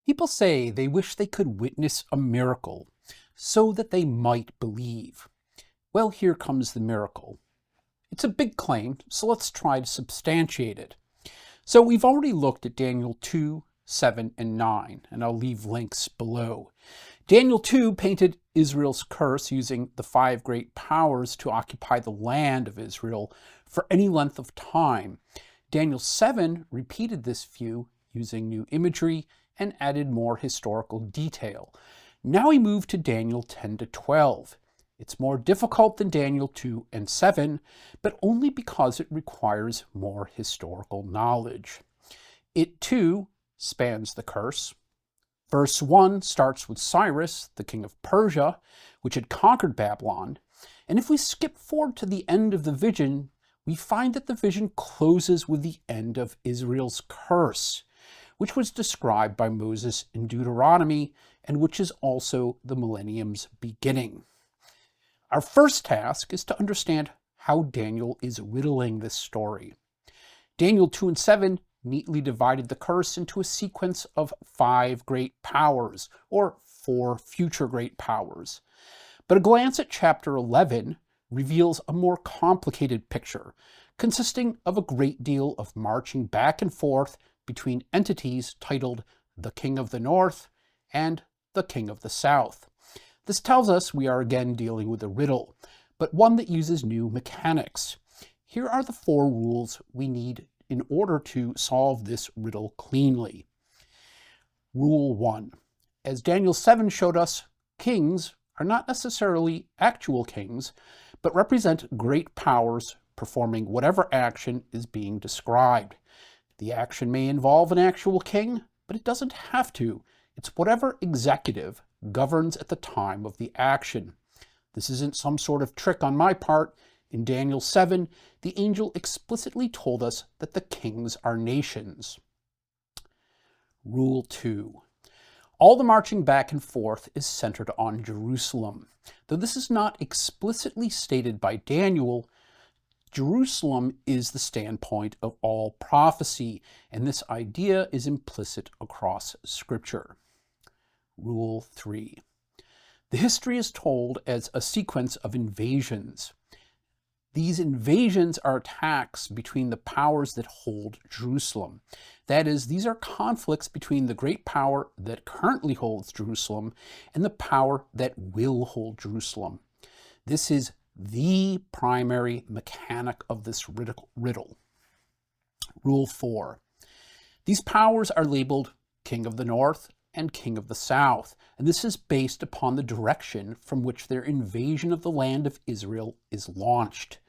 People say they wish they could witness a miracle so that they might believe. Well, here comes the miracle. It's a big claim, so let's try to substantiate it. So we've already looked at Daniel 2, 7, and 9, and I'll leave links below. Daniel 2 painted Israel's curse using the 5 great powers to occupy the land of Israel for any length of time. Daniel 7 repeated this view using new imagery and added more historical detail. Now we move to Daniel 10 to 12. It's more difficult than Daniel 2 and 7, but only because it requires more historical knowledge. It too spans the curse. Verse 1 starts with Cyrus, the king of Persia, which had conquered Babylon. And if we skip forward to the end of the vision, we find that the vision closes with the end of Israel's curse, which was described by Moses in Deuteronomy, and which is also the millennium's beginning. Our first task is to understand how Daniel is riddling this story. Daniel 2 and 7 neatly divided the curse into a sequence of 5 great powers, or 4 future great powers. But a glance at chapter 11 reveals a more complicated picture, consisting of a great deal of marching back and forth between entities titled the King of the North and the King of the South. This tells us we are again dealing with a riddle, but one that uses new mechanics. Here are the 4 rules we need in order to solve this riddle cleanly. Rule 1. As Daniel 7 showed us, kings are not necessarily actual kings, but represent great powers performing whatever action is being described. The action may involve an actual king, but it doesn't have to. It's whatever executive governs at the time of the action. This isn't some sort of trick on my part. In Daniel 7, the angel explicitly told us that the kings are nations. Rule 2. All the marching back and forth is centered on Jerusalem. Though this is not explicitly stated by Daniel, Jerusalem is the standpoint of all prophecy, and this idea is implicit across Scripture. Rule 3. The history is told as a sequence of invasions. These invasions are attacks between the powers that hold Jerusalem. That is, these are conflicts between the great power that currently holds Jerusalem and the power that will hold Jerusalem. This is the primary mechanic of this riddle. Rule 4. These powers are labeled King of the North and King of the South, and this is based upon the direction from which their invasion of the land of Israel is launched.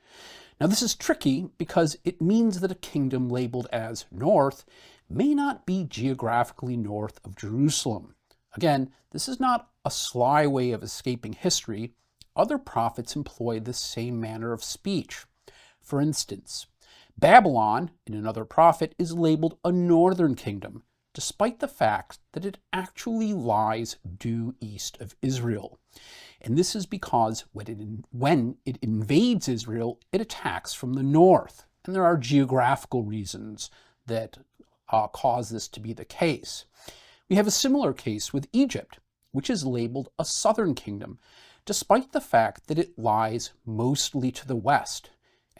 Now this is tricky because it means that a kingdom labeled as North may not be geographically north of Jerusalem. Again, this is not a sly way of escaping history. Other prophets employ the same manner of speech. For instance, Babylon, in another prophet, is labeled a northern kingdom, despite the fact that it actually lies due east of Israel. And this is because when it invades Israel, it attacks from the north. And there are geographical reasons that cause this to be the case. We have a similar case with Egypt, which is labeled a southern kingdom, despite the fact that it lies mostly to the west.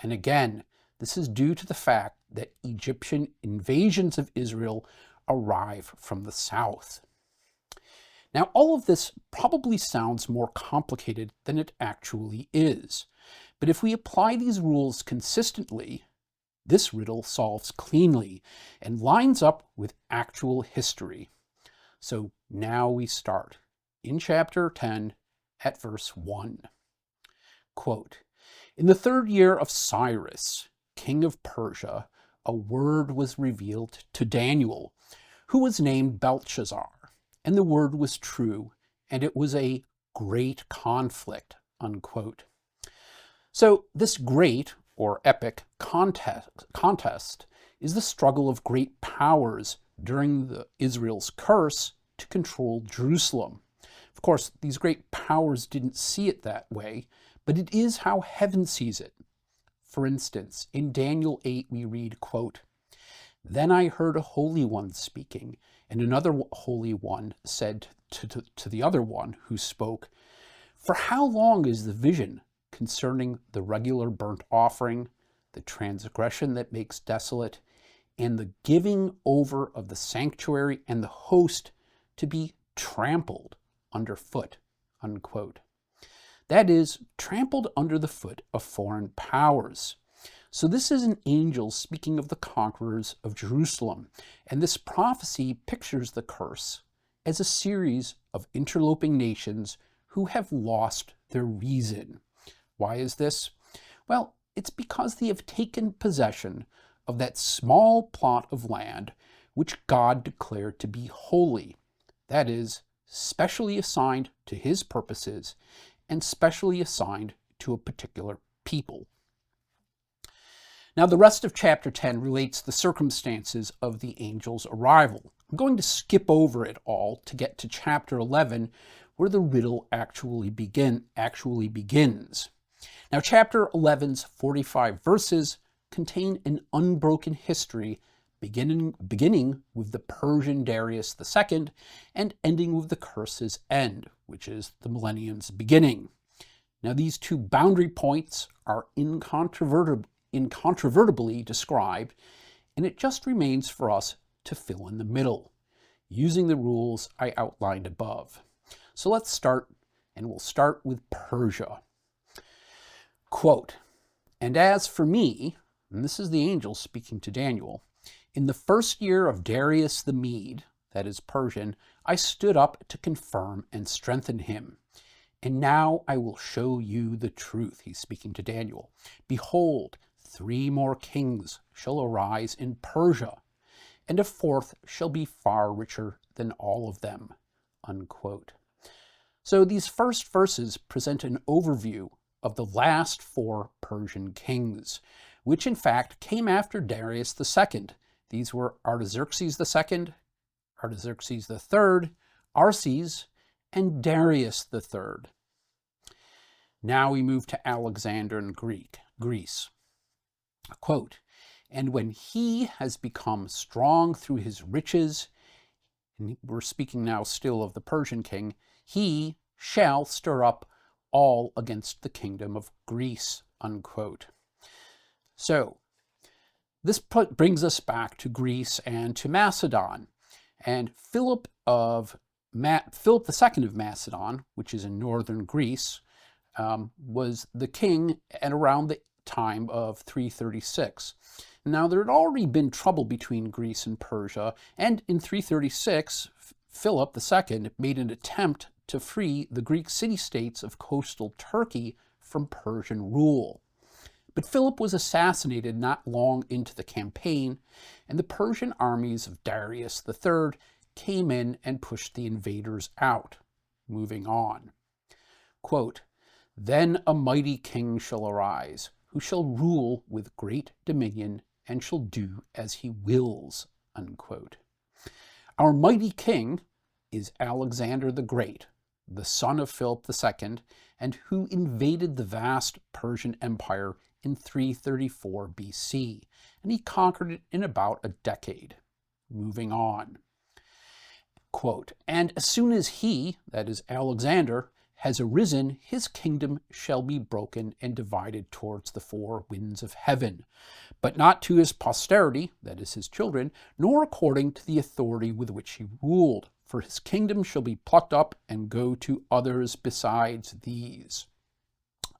And again, this is due to the fact that Egyptian invasions of Israel arrive from the south. Now, all of this probably sounds more complicated than it actually is. But if we apply these rules consistently, this riddle solves cleanly and lines up with actual history. So now we start in chapter 10 at verse 1. Quote, "In the 3rd year of Cyrus, king of Persia, a word was revealed to Daniel, who was named Belshazzar, and the word was true, and it was a great conflict," unquote. So this great, or epic, contest is the struggle of great powers during Israel's curse to control Jerusalem. Of course, these great powers didn't see it that way, but it is how heaven sees it. For instance, in Daniel 8 we read, quote, Then I heard a holy one speaking, and another holy one said to the other one who spoke, "For how long is the vision concerning the regular burnt offering, the transgression that makes desolate, and the giving over of the sanctuary and the host to be trampled underfoot?" Unquote. That is, trampled under the foot of foreign powers. So this is an angel speaking of the conquerors of Jerusalem, and this prophecy pictures the curse as a series of interloping nations who have lost their reason. Why is this? Well, it's because they have taken possession of that small plot of land which God declared to be holy, that is, specially assigned to his purposes and specially assigned to a particular people. Now, the rest of chapter 10 relates the circumstances of the angel's arrival. I'm going to skip over it all to get to chapter 11, where the riddle actually begins. Now, chapter 11's 45 verses contain an unbroken history, beginning with the Persian Darius II and ending with the curse's end, which is the millennium's beginning. Now, these two boundary points are incontrovertibly described, and it just remains for us to fill in the middle, using the rules I outlined above. So let's start, and we'll start with Persia. Quote, "And as for me," and this is the angel speaking to Daniel, "in the first year of Darius the Mede," that is Persian, "I stood up to confirm and strengthen him. And now I will show you the truth." He's speaking to Daniel. "Behold, 3 more kings shall arise in Persia, and a 4th shall be far richer than all of them." Unquote. So these first verses present an overview of the last 4 Persian kings, which in fact came after Darius II. These were Artaxerxes II, Artaxerxes III, Arses, and Darius III. Now we move to Alexander in Greece. Quote, "And when he has become strong through his riches," and we're speaking now still of the Persian king, "he shall stir up all against the kingdom of Greece." Unquote. So this brings us back to Greece and to Macedon. And Philip II of Macedon, which is in northern Greece, was the king at around the time of 336. Now, there had already been trouble between Greece and Persia, and in 336, Philip II made an attempt to free the Greek city-states of coastal Turkey from Persian rule. But Philip was assassinated not long into the campaign, and the Persian armies of Darius III came in and pushed the invaders out. Moving on. Quote, "Then a mighty king shall arise, who shall rule with great dominion and shall do as he wills." Unquote. Our mighty king is Alexander the Great, the son of Philip II, and who invaded the vast Persian Empire in 334 BC, and he conquered it in about a decade. Moving on. Quote, "And as soon as he," that is Alexander, "has arisen, his kingdom shall be broken and divided towards the 4 winds of heaven, but not to his posterity," that is his children, "nor according to the authority with which he ruled, for his kingdom shall be plucked up and go to others besides these."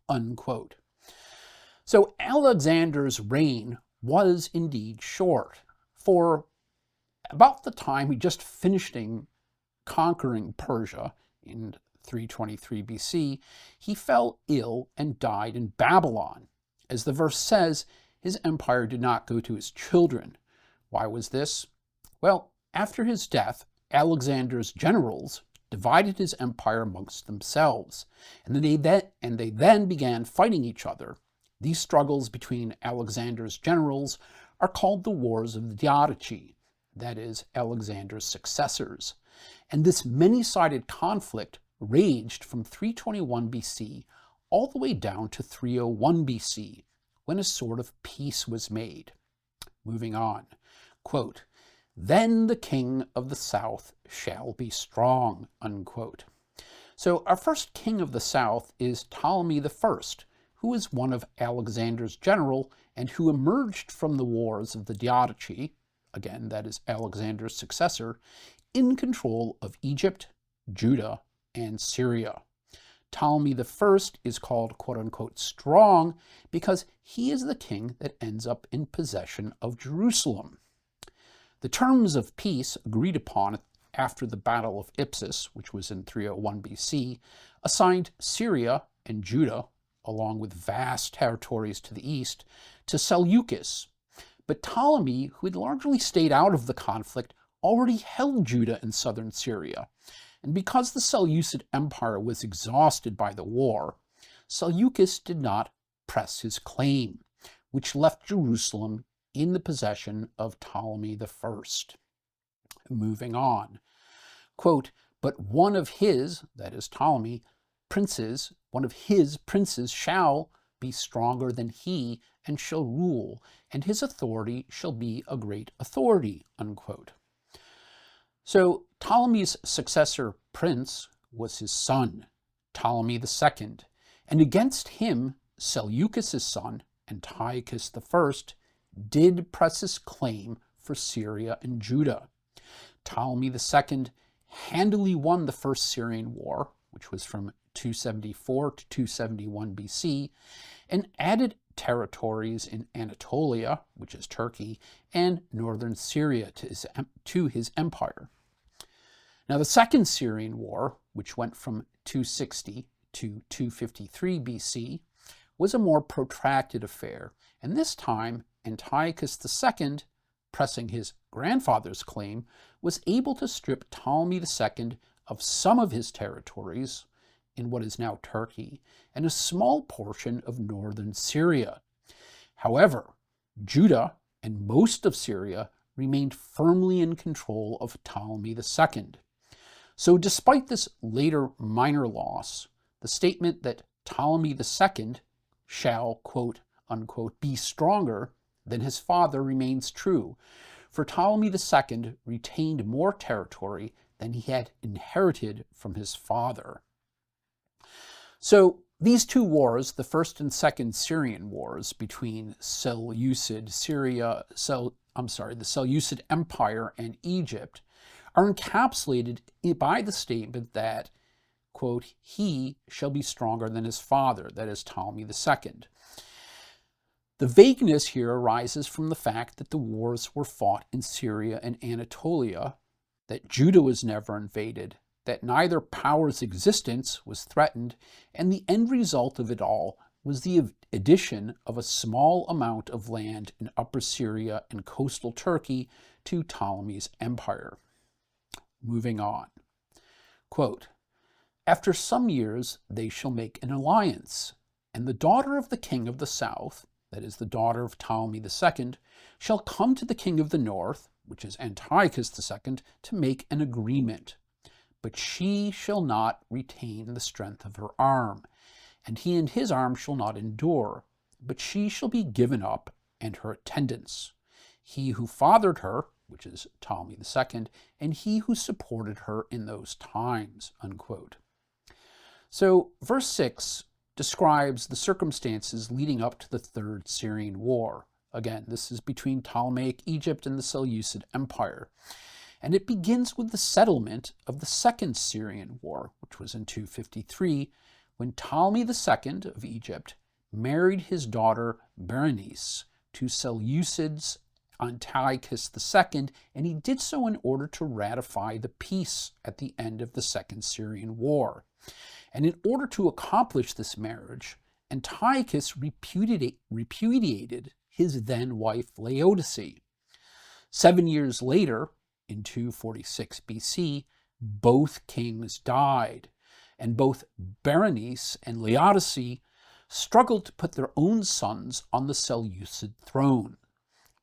Unquote. So Alexander's reign was indeed short. For about the time he just finished conquering Persia in 323 BC, he fell ill and died in Babylon. As the verse says, his empire did not go to his children. Why was this? Well, after his death, Alexander's generals divided his empire amongst themselves, and they then began fighting each other. These struggles between Alexander's generals are called the Wars of the Diadochi, that is, Alexander's successors. And this many-sided conflict raged from 321 BC all the way down to 301 BC, when a sort of peace was made. Moving on. Quote, "Then the king of the south shall be strong," unquote. So our first king of the south is Ptolemy I, who is one of Alexander's general and who emerged from the wars of the Diadochi, again, that is Alexander's successor, in control of Egypt, Judah, and Syria. Ptolemy I is called quote-unquote strong because he is the king that ends up in possession of Jerusalem. The terms of peace agreed upon after the Battle of Ipsus, which was in 301 BC, assigned Syria and Judah, along with vast territories to the east, to Seleucus. But Ptolemy, who had largely stayed out of the conflict, already held Judah and southern Syria. And because the Seleucid Empire was exhausted by the war, Seleucus did not press his claim, which left Jerusalem in the possession of Ptolemy I. Moving on. Quote, "But one of his," that is Ptolemy, "princes, one of his princes shall be stronger than he and shall rule, and his authority shall be a great authority," unquote. So Ptolemy's successor prince was his son, Ptolemy II, and against him, Seleucus' son, Antiochus I, did press his claim for Syria and Judah. Ptolemy II handily won the First Syrian War, which was from 274 to 271 BC, and added territories in Anatolia, which is Turkey, and northern Syria to his empire. Now, the Second Syrian War, which went from 260 to 253 BC, was a more protracted affair, and this time Antiochus II, pressing his grandfather's claim, was able to strip Ptolemy II of some of his territories in what is now Turkey and a small portion of northern Syria. However, Judah and most of Syria remained firmly in control of Ptolemy II. So despite this later minor loss, the statement that Ptolemy II shall, quote unquote, be stronger than his father remains true, for Ptolemy II retained more territory than he had inherited from his father. So these two wars, the First and Second Syrian Wars between the Seleucid Empire and Egypt, are encapsulated by the statement that, quote, "he shall be stronger than his father," that is Ptolemy II. The vagueness here arises from the fact that the wars were fought in Syria and Anatolia, that Judah was never invaded, that neither power's existence was threatened, and the end result of it all was the addition of a small amount of land in Upper Syria and coastal Turkey to Ptolemy's empire. Moving on. Quote, "After some years they shall make an alliance, and the daughter of the king of the south," that is the daughter of Ptolemy II, "shall come to the king of the north," which is Antiochus II, "to make an agreement. But she shall not retain the strength of her arm, and he and his arm shall not endure, but she shall be given up, and her attendants. He who fathered her," which is Ptolemy II, "and he who supported her in those times," unquote. So verse 6 describes the circumstances leading up to the Third Syrian War. Again, this is between Ptolemaic Egypt and the Seleucid Empire. And it begins with the settlement of the Second Syrian War, which was in 253, when Ptolemy II of Egypt married his daughter Berenice to Seleucid's Antiochus II, and he did so in order to ratify the peace at the end of the Second Syrian War. And in order to accomplish this marriage, Antiochus repudiated his then wife Laodice. 7 years later, in 246 BC, both kings died, and both Berenice and Laodice struggled to put their own sons on the Seleucid throne.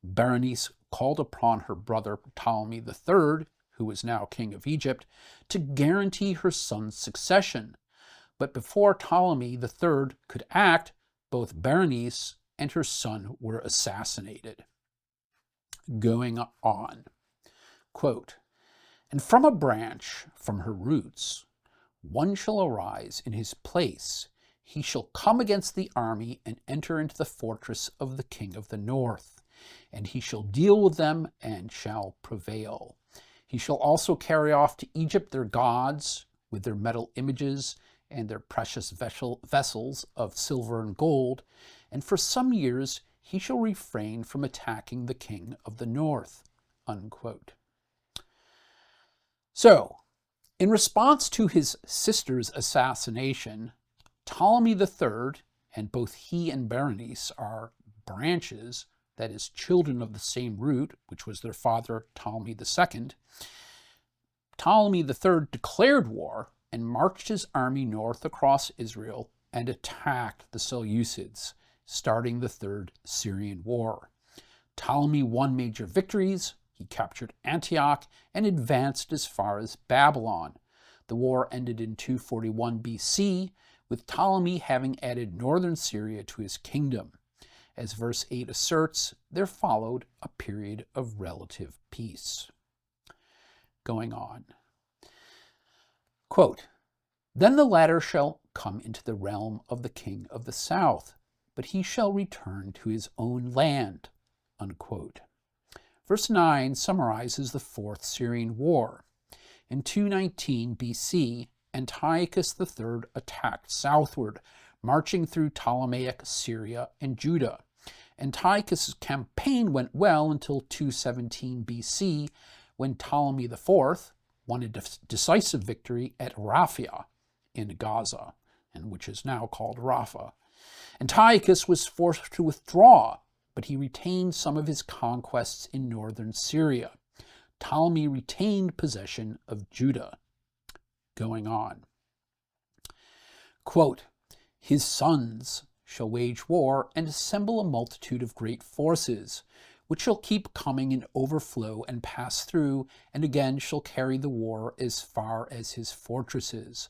Berenice called upon her brother Ptolemy III, who was now king of Egypt, to guarantee her son's succession. But before Ptolemy III could act, both Berenice and her son were assassinated. Going on. Quote, "And from a branch, from her roots, one shall arise in his place. He shall come against the army and enter into the fortress of the king of the north. And he shall deal with them and shall prevail. He shall also carry off to Egypt their gods with their metal images and their precious vessels of silver and gold. And for some years he shall refrain from attacking the king of the north." Unquote. So, in response to his sister's assassination, Ptolemy III, and both he and Berenice are branches, that is, children of the same root, which was their father Ptolemy II, Ptolemy III declared war and marched his army north across Israel and attacked the Seleucids, starting the Third Syrian War. Ptolemy won major victories. He captured Antioch and advanced as far as Babylon. The war ended in 241 BC, with Ptolemy having added northern Syria to his kingdom. As verse 8 asserts, there followed a period of relative peace. Going on. Quote, "Then the latter shall come into the realm of the king of the south, but he shall return to his own land." Unquote. Verse 9 summarizes the Fourth Syrian War. In 219 BC, Antiochus III attacked southward, marching through Ptolemaic Syria and Judah. Antiochus' campaign went well until 217 BC, when Ptolemy IV won a decisive victory at Raphia in Gaza, and which is now called Rafah. Antiochus was forced to withdraw, but he retained some of his conquests in northern Syria. Ptolemy retained possession of Judah. Going on. Quote, "His sons shall wage war and assemble a multitude of great forces, which shall keep coming in overflow and pass through, and again shall carry the war as far as his fortresses.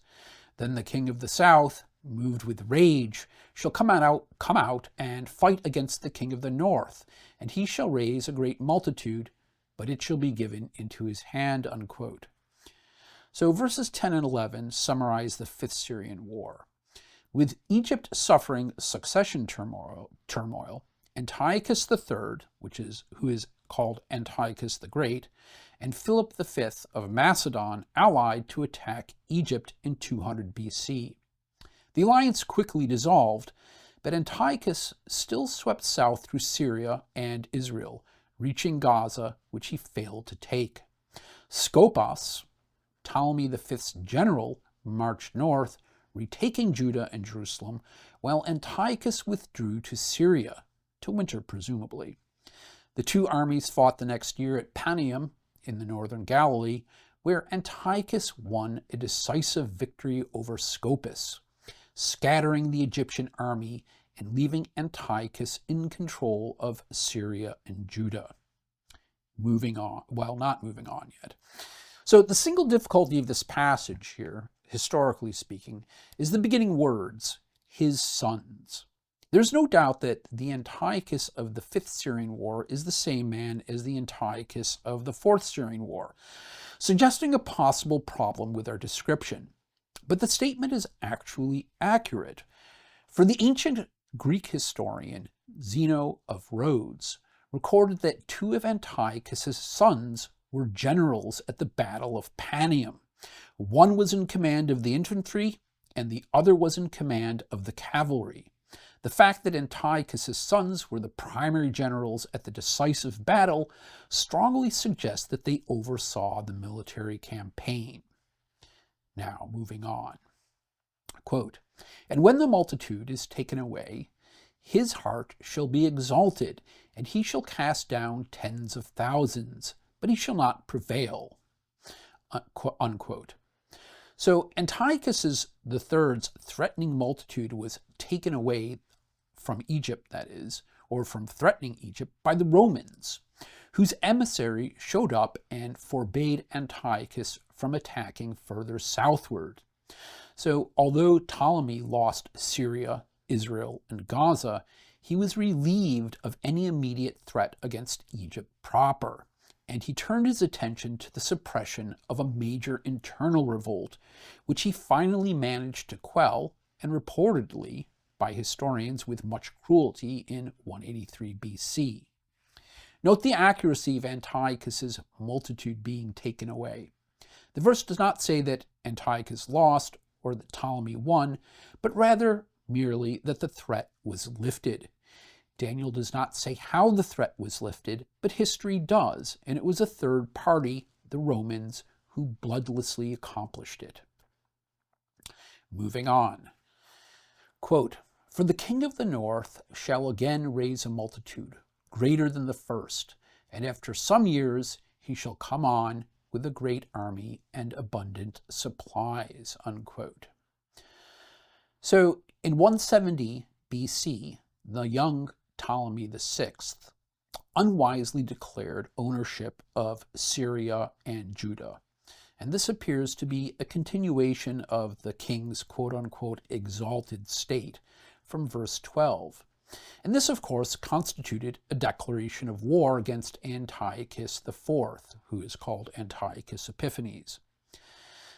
Then the king of the south, moved with rage, shall come out and fight against the king of the north, and he shall raise a great multitude, but it shall be given into his hand." Unquote. So verses 10 and 11 summarize the Fifth Syrian War. With Egypt suffering succession turmoil, Antiochus III, who is called Antiochus the Great, and Philip V of Macedon allied to attack Egypt in 200 BC. The alliance quickly dissolved, but Antiochus still swept south through Syria and Israel, reaching Gaza, which he failed to take. Scopas, Ptolemy V's general, marched north, retaking Judah and Jerusalem, while Antiochus withdrew to Syria, to winter presumably. The two armies fought the next year at Panium in the northern Galilee, where Antiochus won a decisive victory over Scopas, scattering the Egyptian army and leaving Antiochus in control of Syria and Judah. Moving on, well, not moving on yet. So the single difficulty of this passage here, historically speaking, is the beginning words, "his sons." There's no doubt that the Antiochus of the Fifth Syrian War is the same man as the Antiochus of the Fourth Syrian War, suggesting a possible problem with our description. But the statement is actually accurate. For the ancient Greek historian Zeno of Rhodes recorded that two of Antiochus's sons were generals at the Battle of Panium. One was in command of the infantry, and the other was in command of the cavalry. The fact that Antiochus's sons were the primary generals at the decisive battle strongly suggests that they oversaw the military campaign. Now, moving on. Quote, "And when the multitude is taken away, his heart shall be exalted, and he shall cast down tens of thousands, but he shall not prevail." Unquote. So Antiochus III's threatening multitude was taken away from Egypt, that is, or from threatening Egypt, by the Romans, whose emissary showed up and forbade Antiochus from attacking further southward. So although Ptolemy lost Syria, Israel, and Gaza, he was relieved of any immediate threat against Egypt proper, and he turned his attention to the suppression of a major internal revolt, which he finally managed to quell, and reportedly, by historians with much cruelty, in 183 BC. Note the accuracy of Antiochus's multitude being taken away. The verse does not say that Antiochus lost or that Ptolemy won, but rather merely that the threat was lifted. Daniel does not say how the threat was lifted, but history does, and it was a third party, the Romans, who bloodlessly accomplished it. Moving on. Quote, "For the king of the north shall again raise a multitude, greater than the first, and after some years he shall come on with a great army and abundant supplies," unquote. So in 170 BC, the young Ptolemy VI unwisely declared ownership of Syria and Judah. And this appears to be a continuation of the king's quote-unquote exalted state from verse 12. And this, of course, constituted a declaration of war against Antiochus IV, who is called Antiochus Epiphanes.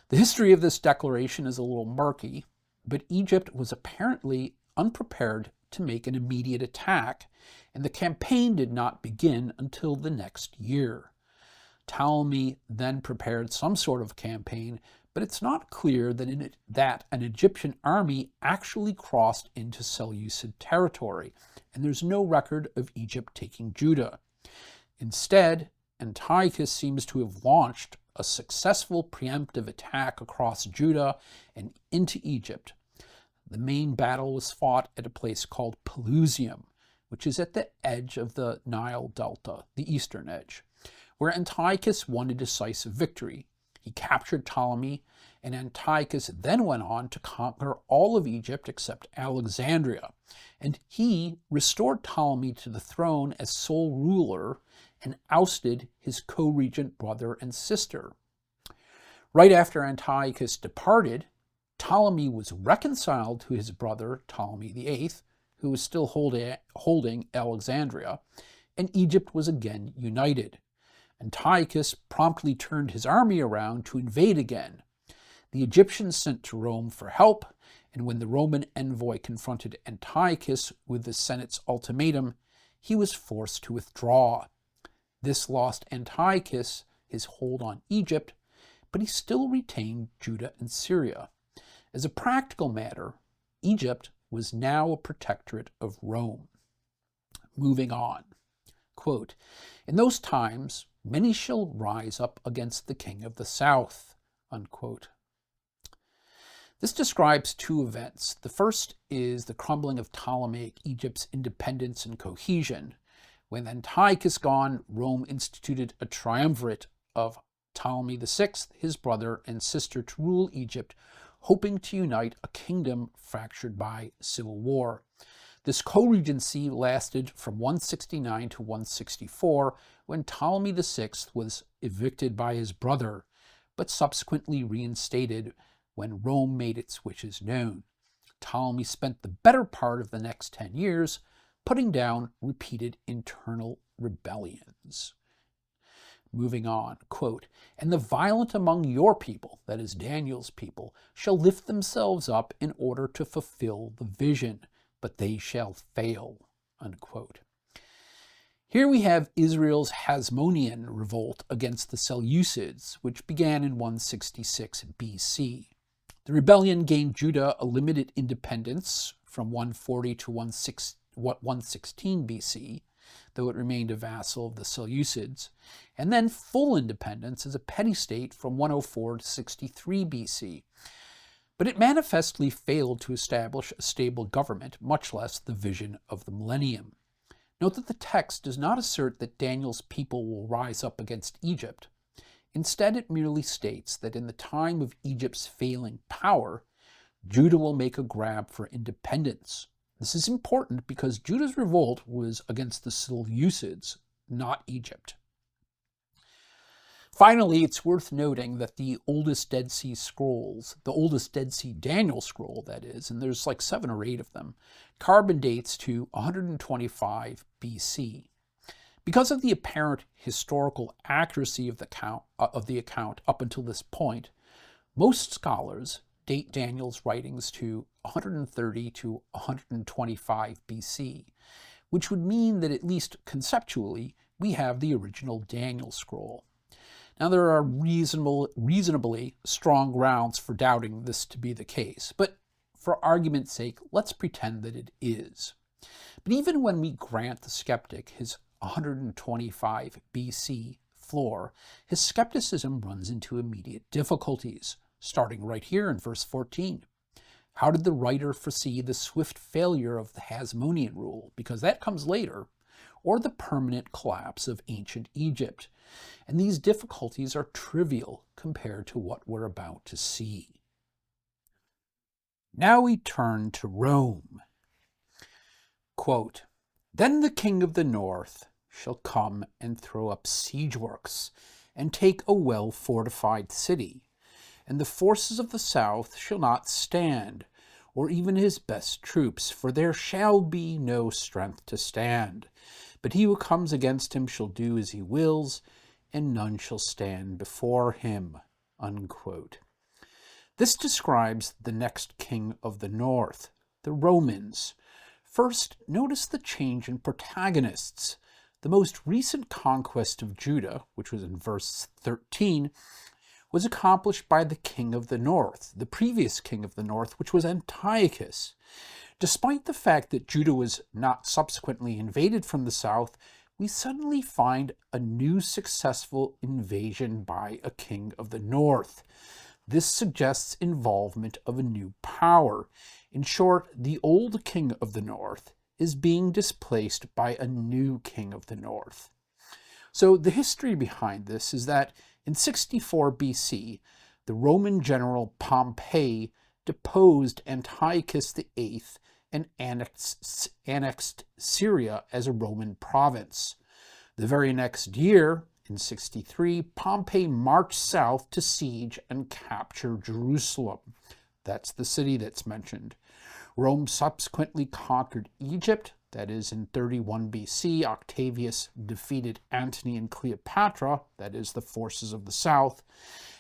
The history of this declaration is a little murky, but Egypt was apparently unprepared to make an immediate attack, and the campaign did not begin until the next year. Ptolemy then prepared some sort of campaign, but it's not clear that an Egyptian army actually crossed into Seleucid territory, and there's no record of Egypt taking Judah. Instead, Antiochus seems to have launched a successful preemptive attack across Judah and into Egypt. The main battle was fought at a place called Pelusium, which is at the edge of the Nile Delta, the eastern edge, where Antiochus won a decisive victory. He captured Ptolemy, and Antiochus then went on to conquer all of Egypt except Alexandria, and he restored Ptolemy to the throne as sole ruler and ousted his co-regent brother and sister. Right after Antiochus departed, Ptolemy was reconciled to his brother Ptolemy VIII, who was still holding Alexandria, and Egypt was again united. Antiochus promptly turned his army around to invade again. The Egyptians sent to Rome for help, and when the Roman envoy confronted Antiochus with the Senate's ultimatum, he was forced to withdraw. This lost Antiochus his hold on Egypt, but he still retained Judah and Syria. As a practical matter, Egypt was now a protectorate of Rome. Moving on. Quote, "In those times, many shall rise up against the king of the south," unquote. This describes two events. The first is the crumbling of Ptolemaic Egypt's independence and cohesion. When Antiochus gone, Rome instituted a triumvirate of Ptolemy VI, his brother and sister, to rule Egypt, hoping to unite a kingdom fractured by civil war. This co-regency lasted from 169 to 164, when Ptolemy VI was evicted by his brother, but subsequently reinstated when Rome made its wishes known. Ptolemy spent the better part of the next 10 years putting down repeated internal rebellions. Moving on, quote, "And the violent among your people," that is Daniel's people, "shall lift themselves up in order to fulfill the vision, but they shall fail," unquote. Here we have Israel's Hasmonean revolt against the Seleucids, which began in 166 BC. The rebellion gained Judah a limited independence from 140 to 116 BC, though it remained a vassal of the Seleucids, and then full independence as a petty state from 104 to 63 BC. But it manifestly failed to establish a stable government, much less the vision of the millennium. Note that the text does not assert that Daniel's people will rise up against Egypt. Instead, it merely states that in the time of Egypt's failing power, Judah will make a grab for independence. This is important because Judah's revolt was against the Seleucids, not Egypt. Finally, it's worth noting that the oldest Dead Sea Scrolls, the oldest Dead Sea Daniel scroll, that is, and there's like 7 or 8 of them, carbon dates to 125 BC. Because of the apparent historical accuracy of the account up until this point, most scholars date Daniel's writings to 130 to 125 BC, which would mean that at least conceptually, we have the original Daniel scroll. Now, there are reasonably strong grounds for doubting this to be the case, but for argument's sake, let's pretend that it is. But even when we grant the skeptic his 125 BC floor, his skepticism runs into immediate difficulties, starting right here in verse 14. How did the writer foresee the swift failure of the Hasmonean rule, because that comes later, or the permanent collapse of ancient Egypt? And these difficulties are trivial compared to what we're about to see. Now we turn to Rome. Quote, "Then the king of the north shall come and throw up siege works, and take a well-fortified city, and the forces of the south shall not stand, or even his best troops, for there shall be no strength to stand. But he who comes against him shall do as he wills, and none shall stand before him." Unquote. This describes the next king of the north, the Romans. First, notice the change in protagonists. The most recent conquest of Judah, which was in verse 13, was accomplished by the king of the north, the previous king of the north, which was Antiochus. Despite the fact that Judah was not subsequently invaded from the south, we suddenly find a new successful invasion by a king of the north. This suggests involvement of a new power. In short, the old king of the north is being displaced by a new king of the north. So the history behind this is that in 64 BC, the Roman general Pompey deposed Antiochus VIII and annexed Syria as a Roman province. The very next year, in 63, Pompey marched south to siege and capture Jerusalem. That's the city that's mentioned. Rome subsequently conquered Egypt. That is, in 31 BC, Octavius defeated Antony and Cleopatra, that is, the forces of the south.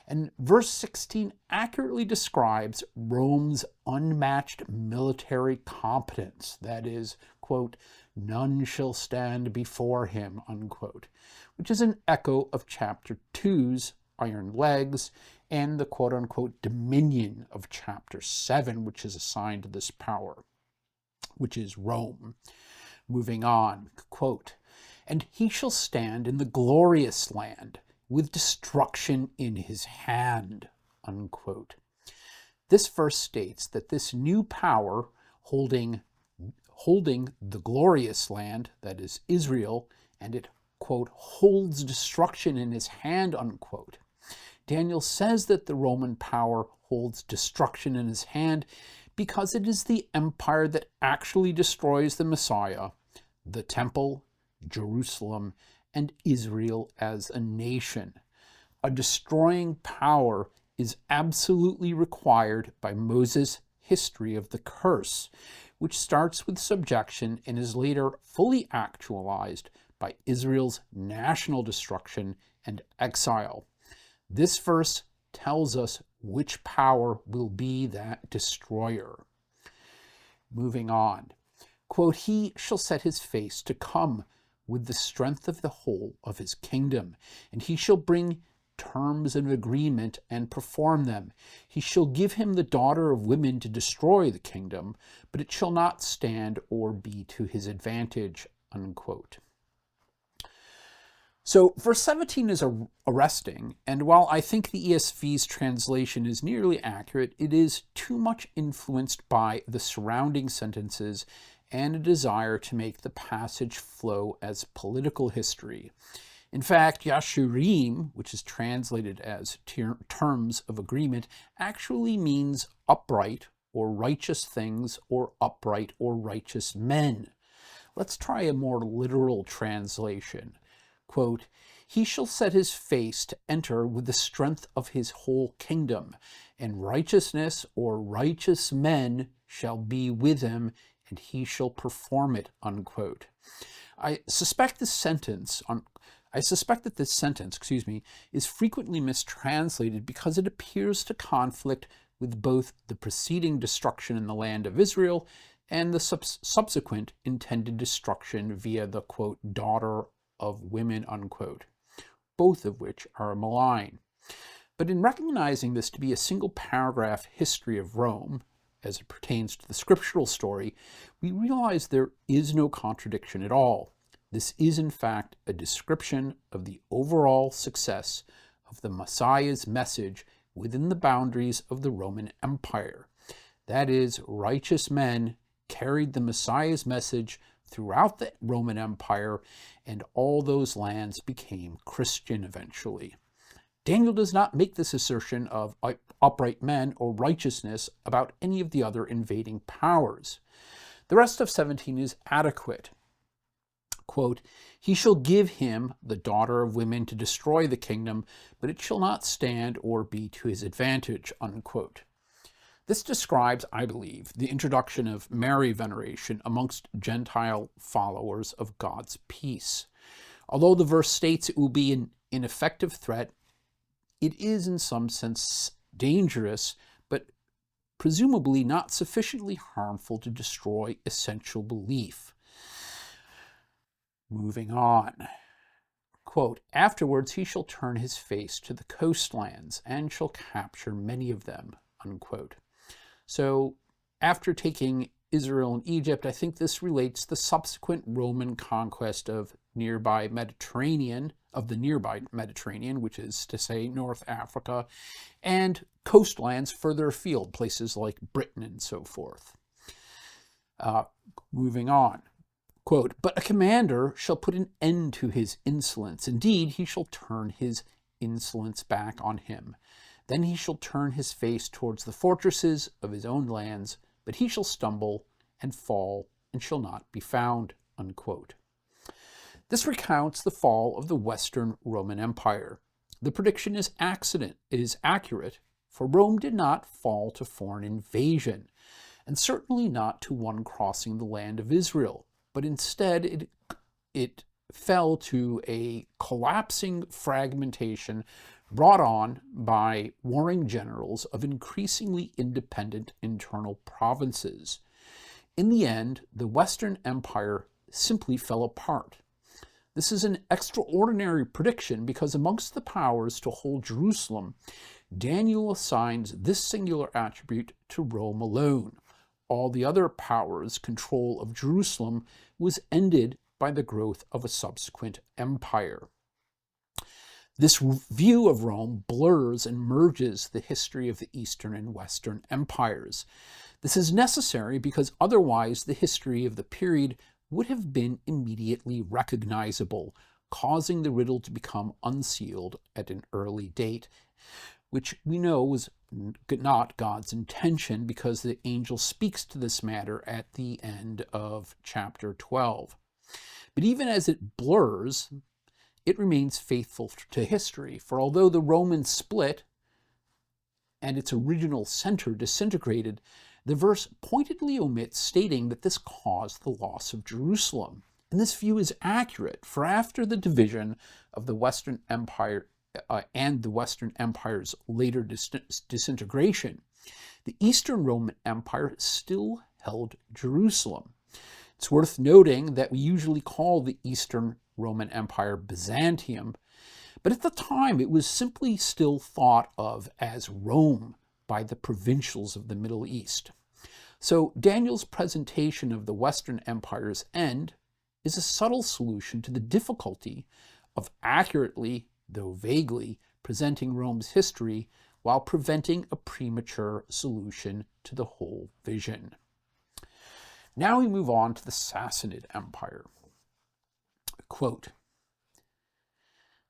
And verse 16 accurately describes Rome's unmatched military competence. That is, quote, "None shall stand before him," unquote, which is an echo of chapter 2's iron legs and the quote-unquote dominion of chapter 7, which is assigned to this power, which is Rome. Moving on, quote, "And he shall stand in the glorious land, with destruction in his hand," unquote. This verse states that this new power holding the glorious land, that is Israel, and it, quote, "holds destruction in his hand," unquote. Daniel says that the Roman power holds destruction in his hand because it is the empire that actually destroys the Messiah, the temple, Jerusalem, and Israel as a nation. A destroying power is absolutely required by Moses' history of the curse, which starts with subjection and is later fully actualized by Israel's national destruction and exile. This verse tells us which power will be that destroyer. Moving on. Quote, "He shall set his face to come with the strength of the whole of his kingdom, and he shall bring terms of agreement and perform them. He shall give him the daughter of women to destroy the kingdom, but it shall not stand or be to his advantage," unquote. So verse 17 is arresting, and while I think the ESV's translation is nearly accurate, it is too much influenced by the surrounding sentences and a desire to make the passage flow as political history. In fact, Yashurim, which is translated as terms of agreement, actually means upright or righteous things or upright or righteous men. Let's try a more literal translation. Quote, He shall set his face to enter with the strength of his whole kingdom, and righteousness or righteous men shall be with him, and he shall perform it, unquote. I suspect that this sentence, is frequently mistranslated because it appears to conflict with both the preceding destruction in the land of Israel and the subsequent intended destruction via the, quote, daughter of women, unquote, both of which are malign. But in recognizing this to be a single paragraph history of Rome, as it pertains to the scriptural story, we realize there is no contradiction at all. This is, in fact, a description of the overall success of the Messiah's message within the boundaries of the Roman Empire. That is, righteous men carried the Messiah's message throughout the Roman Empire, and all those lands became Christian eventually. Daniel does not make this assertion of upright men or righteousness about any of the other invading powers. The rest of 17 is adequate. Quote, he shall give him the daughter of women to destroy the kingdom, but it shall not stand or be to his advantage, unquote. This describes, I believe, the introduction of Mary veneration amongst Gentile followers of God's peace. Although the verse states it will be an ineffective threat, it is in some sense dangerous, but presumably not sufficiently harmful to destroy essential belief. Moving on. Quote, afterwards he shall turn his face to the coastlands and shall capture many of them, unquote. So after taking Israel and Egypt, I think this relates the subsequent Roman conquest of the nearby Mediterranean, which is to say North Africa, and coastlands further afield, places like Britain and so forth. Moving on. Quote, but a commander shall put an end to his insolence. Indeed, he shall turn his insolence back on him. Then he shall turn his face towards the fortresses of his own lands, but he shall stumble and fall and shall not be found, unquote. This recounts the fall of the Western Roman Empire. The prediction is accurate, for Rome did not fall to foreign invasion, and certainly not to one crossing the land of Israel, but instead it fell to a collapsing fragmentation brought on by warring generals of increasingly independent internal provinces. In the end, the Western Empire simply fell apart. This is an extraordinary prediction because amongst the powers to hold Jerusalem, Daniel assigns this singular attribute to Rome alone. All the other powers' control of Jerusalem was ended by the growth of a subsequent empire. This view of Rome blurs and merges the history of the Eastern and Western empires. This is necessary because otherwise the history of the period would have been immediately recognizable, causing the riddle to become unsealed at an early date, which we know was not God's intention because the angel speaks to this matter at the end of chapter 12. But even as it blurs, it remains faithful to history, for although the Romans split and its original center disintegrated, the verse pointedly omits stating that this caused the loss of Jerusalem. And this view is accurate, for after the division of the Western Empire and the Western Empire's later disintegration, the Eastern Roman Empire still held Jerusalem. It's worth noting that we usually call the Eastern Roman Empire Byzantium, but at the time it was simply still thought of as Rome by the provincials of the Middle East. So Daniel's presentation of the Western Empire's end is a subtle solution to the difficulty of accurately, though vaguely, presenting Rome's history while preventing a premature solution to the whole vision. Now we move on to the Sassanid Empire. Quote,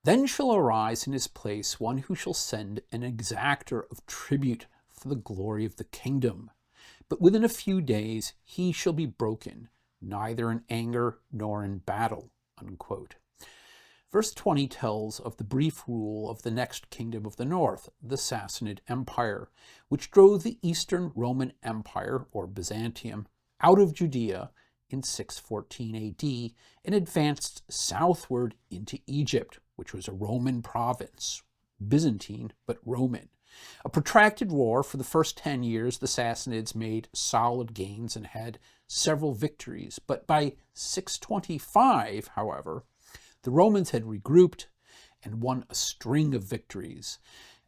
then shall arise in his place one who shall send an exactor of tribute for the glory of the kingdom. But within a few days he shall be broken, neither in anger nor in battle, unquote. Verse 20 tells of the brief rule of the next kingdom of the north, the Sassanid Empire, which drove the Eastern Roman Empire, or Byzantium, out of Judea in 614 AD and advanced southward into Egypt, which was a Roman province, Byzantine but Roman. A protracted war for the first 10 years, the Sassanids made solid gains and had several victories, but by 625, however, the Romans had regrouped and won a string of victories.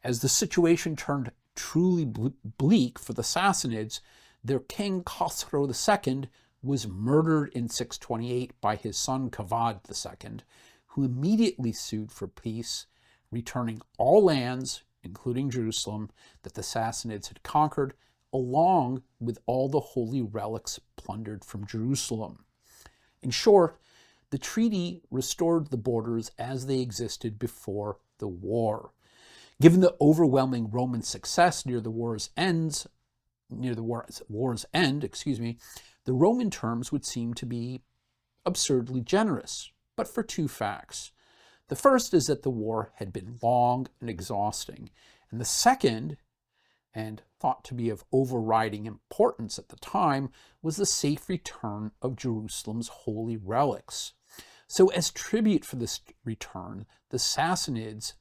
As the situation turned truly bleak for the Sassanids, their king Khosrow II was murdered in 628 by his son Kavad II, who immediately sued for peace, returning all lands, including Jerusalem, that the Sassanids had conquered, along with all the holy relics plundered from Jerusalem. In short, the treaty restored the borders as they existed before the war. Given the overwhelming Roman success near the war's end, the Roman terms would seem to be absurdly generous, but for two facts. The first is that the war had been long and exhausting, and the second, and thought to be of overriding importance at the time, was the safe return of Jerusalem's holy relics. So as tribute for this return, the Sassanids,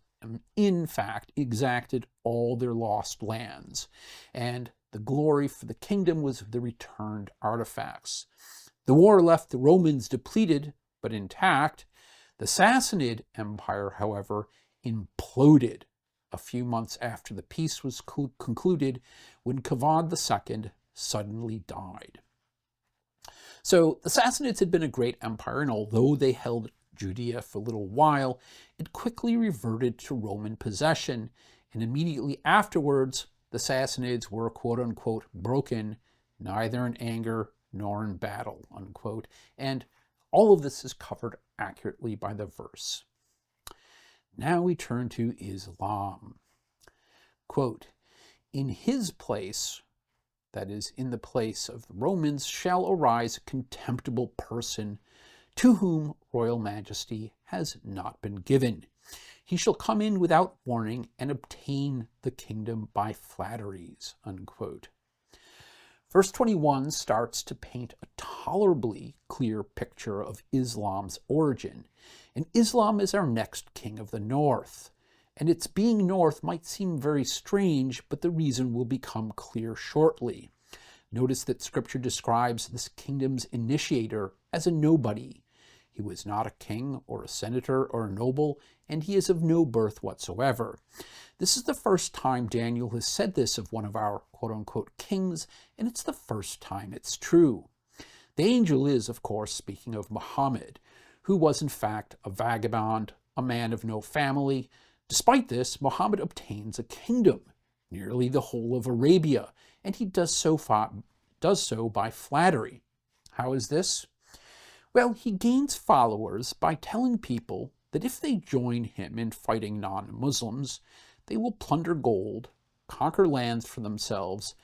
in fact, exacted all their lost lands, and the glory for the kingdom was the returned artifacts. The war left the Romans depleted but intact. The Sassanid Empire, however, imploded a few months after the peace was concluded, when Kavad II suddenly died. So the Sassanids had been a great empire, and although they held Judea for a little while, it quickly reverted to Roman possession, and immediately afterwards, the Sassanids were, quote-unquote, broken, neither in anger nor in battle, unquote. And all of this is covered accurately by the verse. Now we turn to Islam. Quote, in his place, that is, in the place of the Romans, shall arise a contemptible person to whom royal majesty has not been given. He shall come in without warning and obtain the kingdom by flatteries, unquote. Verse 21 starts to paint a tolerably clear picture of Islam's origin. And Islam is our next king of the north. And its being north might seem very strange, but the reason will become clear shortly. Notice that Scripture describes this kingdom's initiator as a nobody. He was not a king or a senator or a noble, and he is of no birth whatsoever. This is the first time Daniel has said this of one of our quote-unquote kings, and it's the first time it's true. The angel is, of course, speaking of Muhammad, who was in fact a vagabond, a man of no family. Despite this, Muhammad obtains a kingdom, nearly the whole of Arabia, and he does so by flattery. How is this? Well, he gains followers by telling people that if they join him in fighting non-Muslims, they will plunder gold, conquer lands for themselves,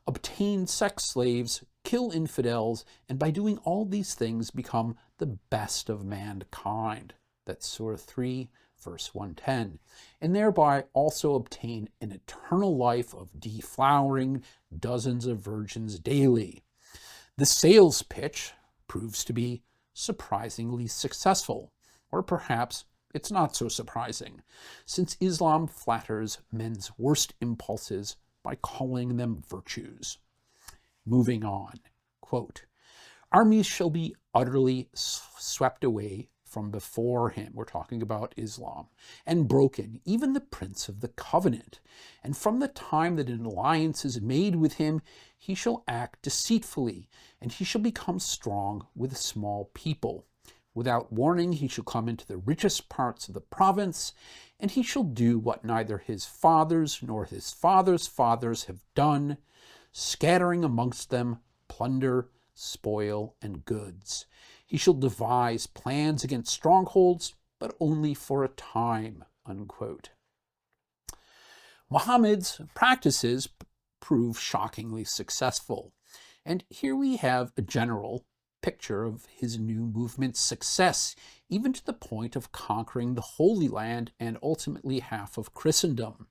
obtain sex slaves, kill infidels, and by doing all these things become the best of mankind. That's Surah 3, verse 110. And thereby also obtain an eternal life of deflowering dozens of virgins daily. The sales pitch proves to be surprisingly successful, or perhaps it's not so surprising, since Islam flatters men's worst impulses by calling them virtues. Moving on, quote, armies shall be utterly swept away from before him, we're talking about Islam, and broken, even the prince of the covenant. And from the time that an alliance is made with him, he shall act deceitfully, and he shall become strong with a small people. Without warning, he shall come into the richest parts of the province, and he shall do what neither his fathers nor his fathers' fathers have done, scattering amongst them plunder, spoil, and goods. He shall devise plans against strongholds, but only for a time, unquote. Muhammad's practices prove shockingly successful. And here we have a general picture of his new movement's success, even to the point of conquering the Holy Land and ultimately half of Christendom.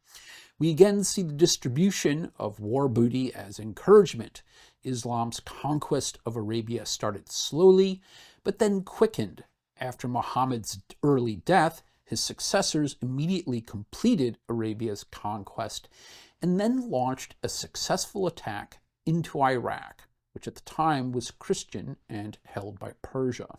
We again see the distribution of war booty as encouragement. Islam's conquest of Arabia started slowly, but then quickened. After Muhammad's early death, his successors immediately completed Arabia's conquest and then launched a successful attack into Iraq, which at the time was Christian and held by Persia.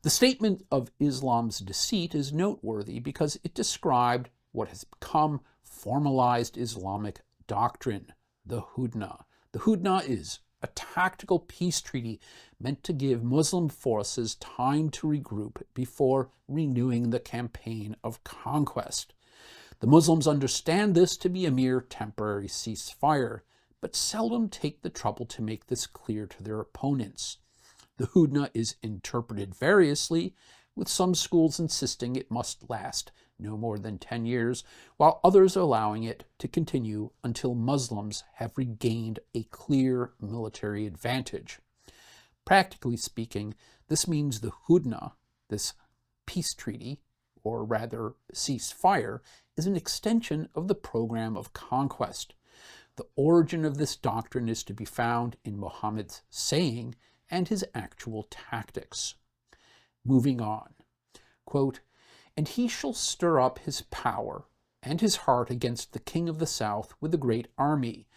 The statement of Islam's deceit is noteworthy because it described what has become formalized Islamic doctrine, the Hudna. The Hudna is a tactical peace treaty meant to give Muslim forces time to regroup before renewing the campaign of conquest. The Muslims understand this to be a mere temporary ceasefire, but seldom take the trouble to make this clear to their opponents. The Hudna is interpreted variously, with some schools insisting it must last no more than 10 years, while others allowing it to continue until Muslims have regained a clear military advantage. Practically speaking, this means the Hudna, this peace treaty, or rather ceasefire, is an extension of the program of conquest. The origin of this doctrine is to be found in Muhammad's saying and his actual tactics. Moving on, quote, "And he shall stir up his power and his heart against the king of the south with a great army.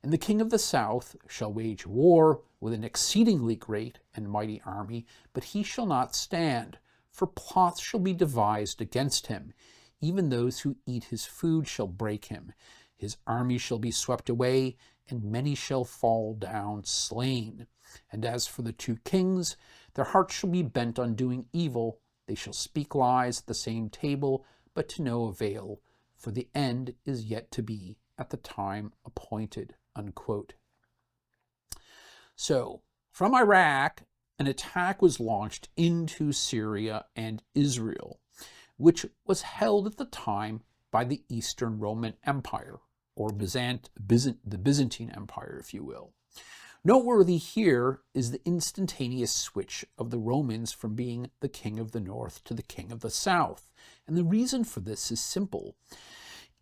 And the king of the south shall wage war with an exceedingly great and mighty army, but he shall not stand, for plots shall be devised against him. Even those who eat his food shall break him. His army shall be swept away, and many shall fall down slain. And as for the two kings, their hearts shall be bent on doing evil. They shall speak lies at the same table, but to no avail, for the end is yet to be at the time appointed." Unquote. So, from Iraq, an attack was launched into Syria and Israel, which was held at the time by the Eastern Roman Empire, or the Byzantine Empire, if you will. Noteworthy here is the instantaneous switch of the Romans from being the king of the north to the king of the south. And the reason for this is simple.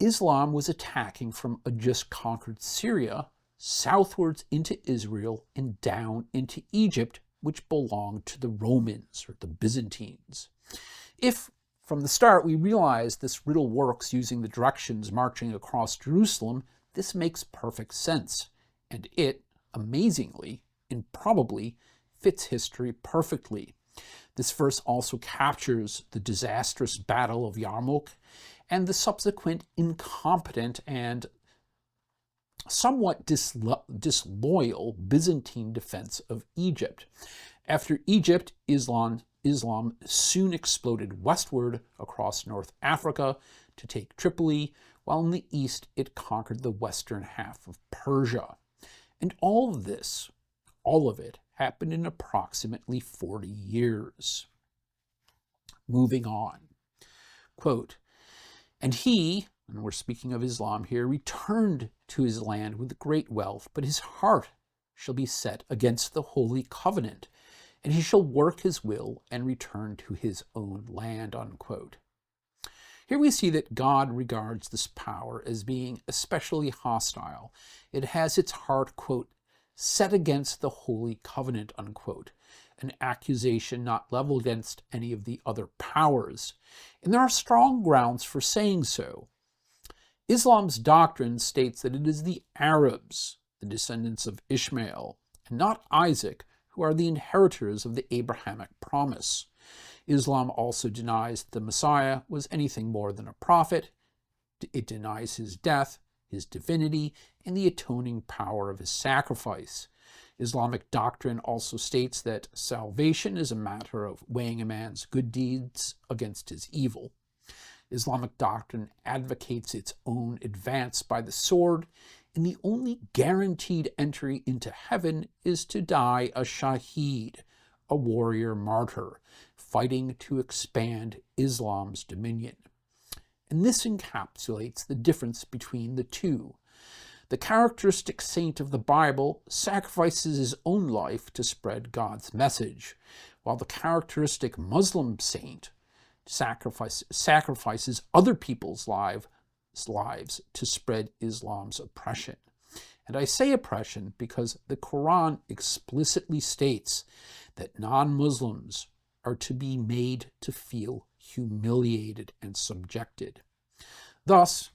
Islam was attacking from a just conquered Syria southwards into Israel and down into Egypt, which belonged to the Romans, or the Byzantines. If from the start we realize this riddle works using the directions marching across Jerusalem, this makes perfect sense, and it, amazingly and probably, fits history perfectly. This verse also captures the disastrous Battle of Yarmouk and the subsequent incompetent and somewhat disloyal Byzantine defense of Egypt. After Egypt, Islam soon exploded westward across North Africa to take Tripoli, while in the east it conquered the western half of Persia. And all of it, happened in approximately 40 years. Moving on. Quote, "And he," and we're speaking of Islam here, "returned to his land with great wealth, but his heart shall be set against the holy covenant, and he shall work his will and return to his own land." Unquote. Here we see that God regards this power as being especially hostile. It has its heart, quote, "set against the holy covenant," unquote, an accusation not leveled against any of the other powers. And there are strong grounds for saying so. Islam's doctrine states that it is the Arabs, the descendants of Ishmael, and not Isaac, who are the inheritors of the Abrahamic promise. Islam also denies the Messiah was anything more than a prophet. It denies his death, his divinity, and the atoning power of his sacrifice. Islamic doctrine also states that salvation is a matter of weighing a man's good deeds against his evil. Islamic doctrine advocates its own advance by the sword, and the only guaranteed entry into heaven is to die a shaheed, a warrior martyr, fighting to expand Islam's dominion. And this encapsulates the difference between the two. The characteristic saint of the Bible sacrifices his own life to spread God's message, while the characteristic Muslim saint sacrifices other people's lives to spread Islam's oppression. And I say oppression because the Quran explicitly states that non-Muslims are to be made to feel humiliated and subjected. Thus,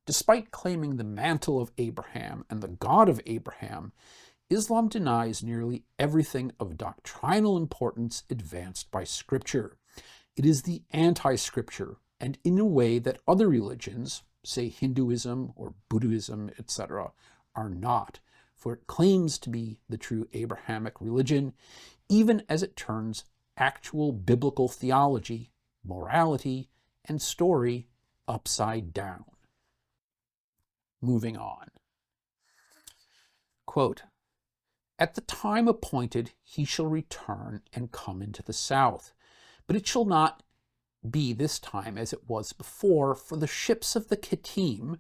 despite claiming the mantle of Abraham and the God of Abraham, Islam denies nearly everything of doctrinal importance advanced by Scripture. It is the anti-Scripture, and in a way that other religions, say Hinduism or Buddhism, etc., are not, for it claims to be the true Abrahamic religion, even as it turns actual biblical theology, morality, and story upside down. Moving on. Quote, "At the time appointed he shall return and come into the south, but it shall not be this time as it was before, for the ships of the Kittim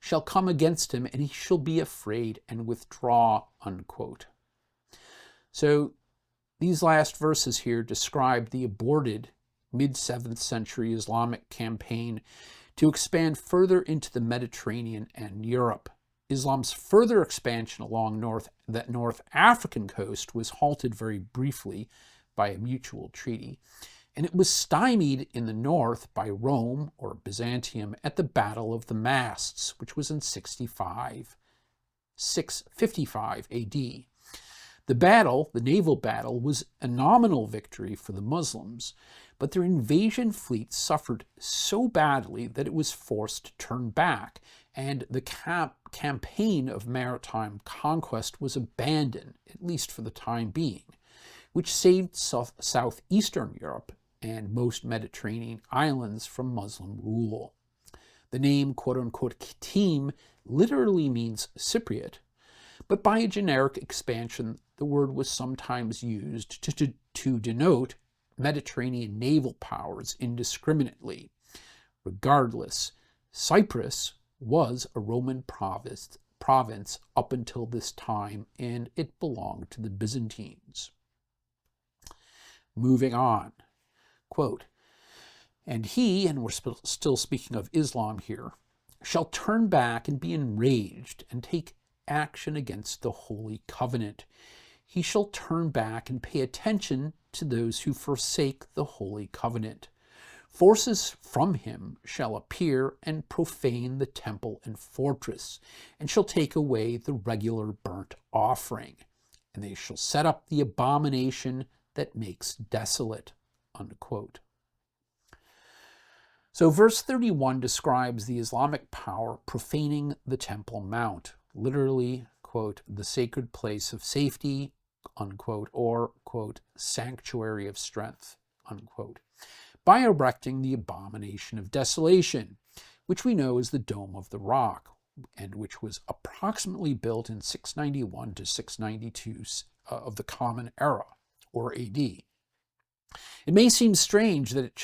shall come against him, and he shall be afraid and withdraw," unquote. So these last verses here describe the aborted mid-7th century Islamic campaign to expand further into the Mediterranean and Europe. Islam's further expansion along that North African coast was halted very briefly by a mutual treaty, and it was stymied in the north by Rome or Byzantium at the Battle of the Masts, which was in 655 AD. The naval battle, was a nominal victory for the Muslims, but their invasion fleet suffered so badly that it was forced to turn back, and the campaign of maritime conquest was abandoned, at least for the time being, which saved southeastern Europe and most Mediterranean islands from Muslim rule. The name, quote-unquote, Kittim literally means Cypriot, but by a generic expansion, the word was sometimes used to denote Mediterranean naval powers indiscriminately. Regardless, Cyprus was a Roman province up until this time, and it belonged to the Byzantines. Moving on. Quote, "And he," and we're still speaking of Islam here, "shall turn back and be enraged and take action against the Holy Covenant. He shall turn back and pay attention to those who forsake the Holy Covenant. Forces from him shall appear and profane the temple and fortress, and shall take away the regular burnt offering, and they shall set up the abomination that makes desolate," unquote. So verse 31 describes the Islamic power profaning the Temple Mount, literally, quote, "the sacred place of safety," unquote, or, quote, "sanctuary of strength," unquote, by erecting the abomination of desolation, which we know as the Dome of the Rock, and which was approximately built in 691 to 692 of the Common Era, or AD. It may seem strange that it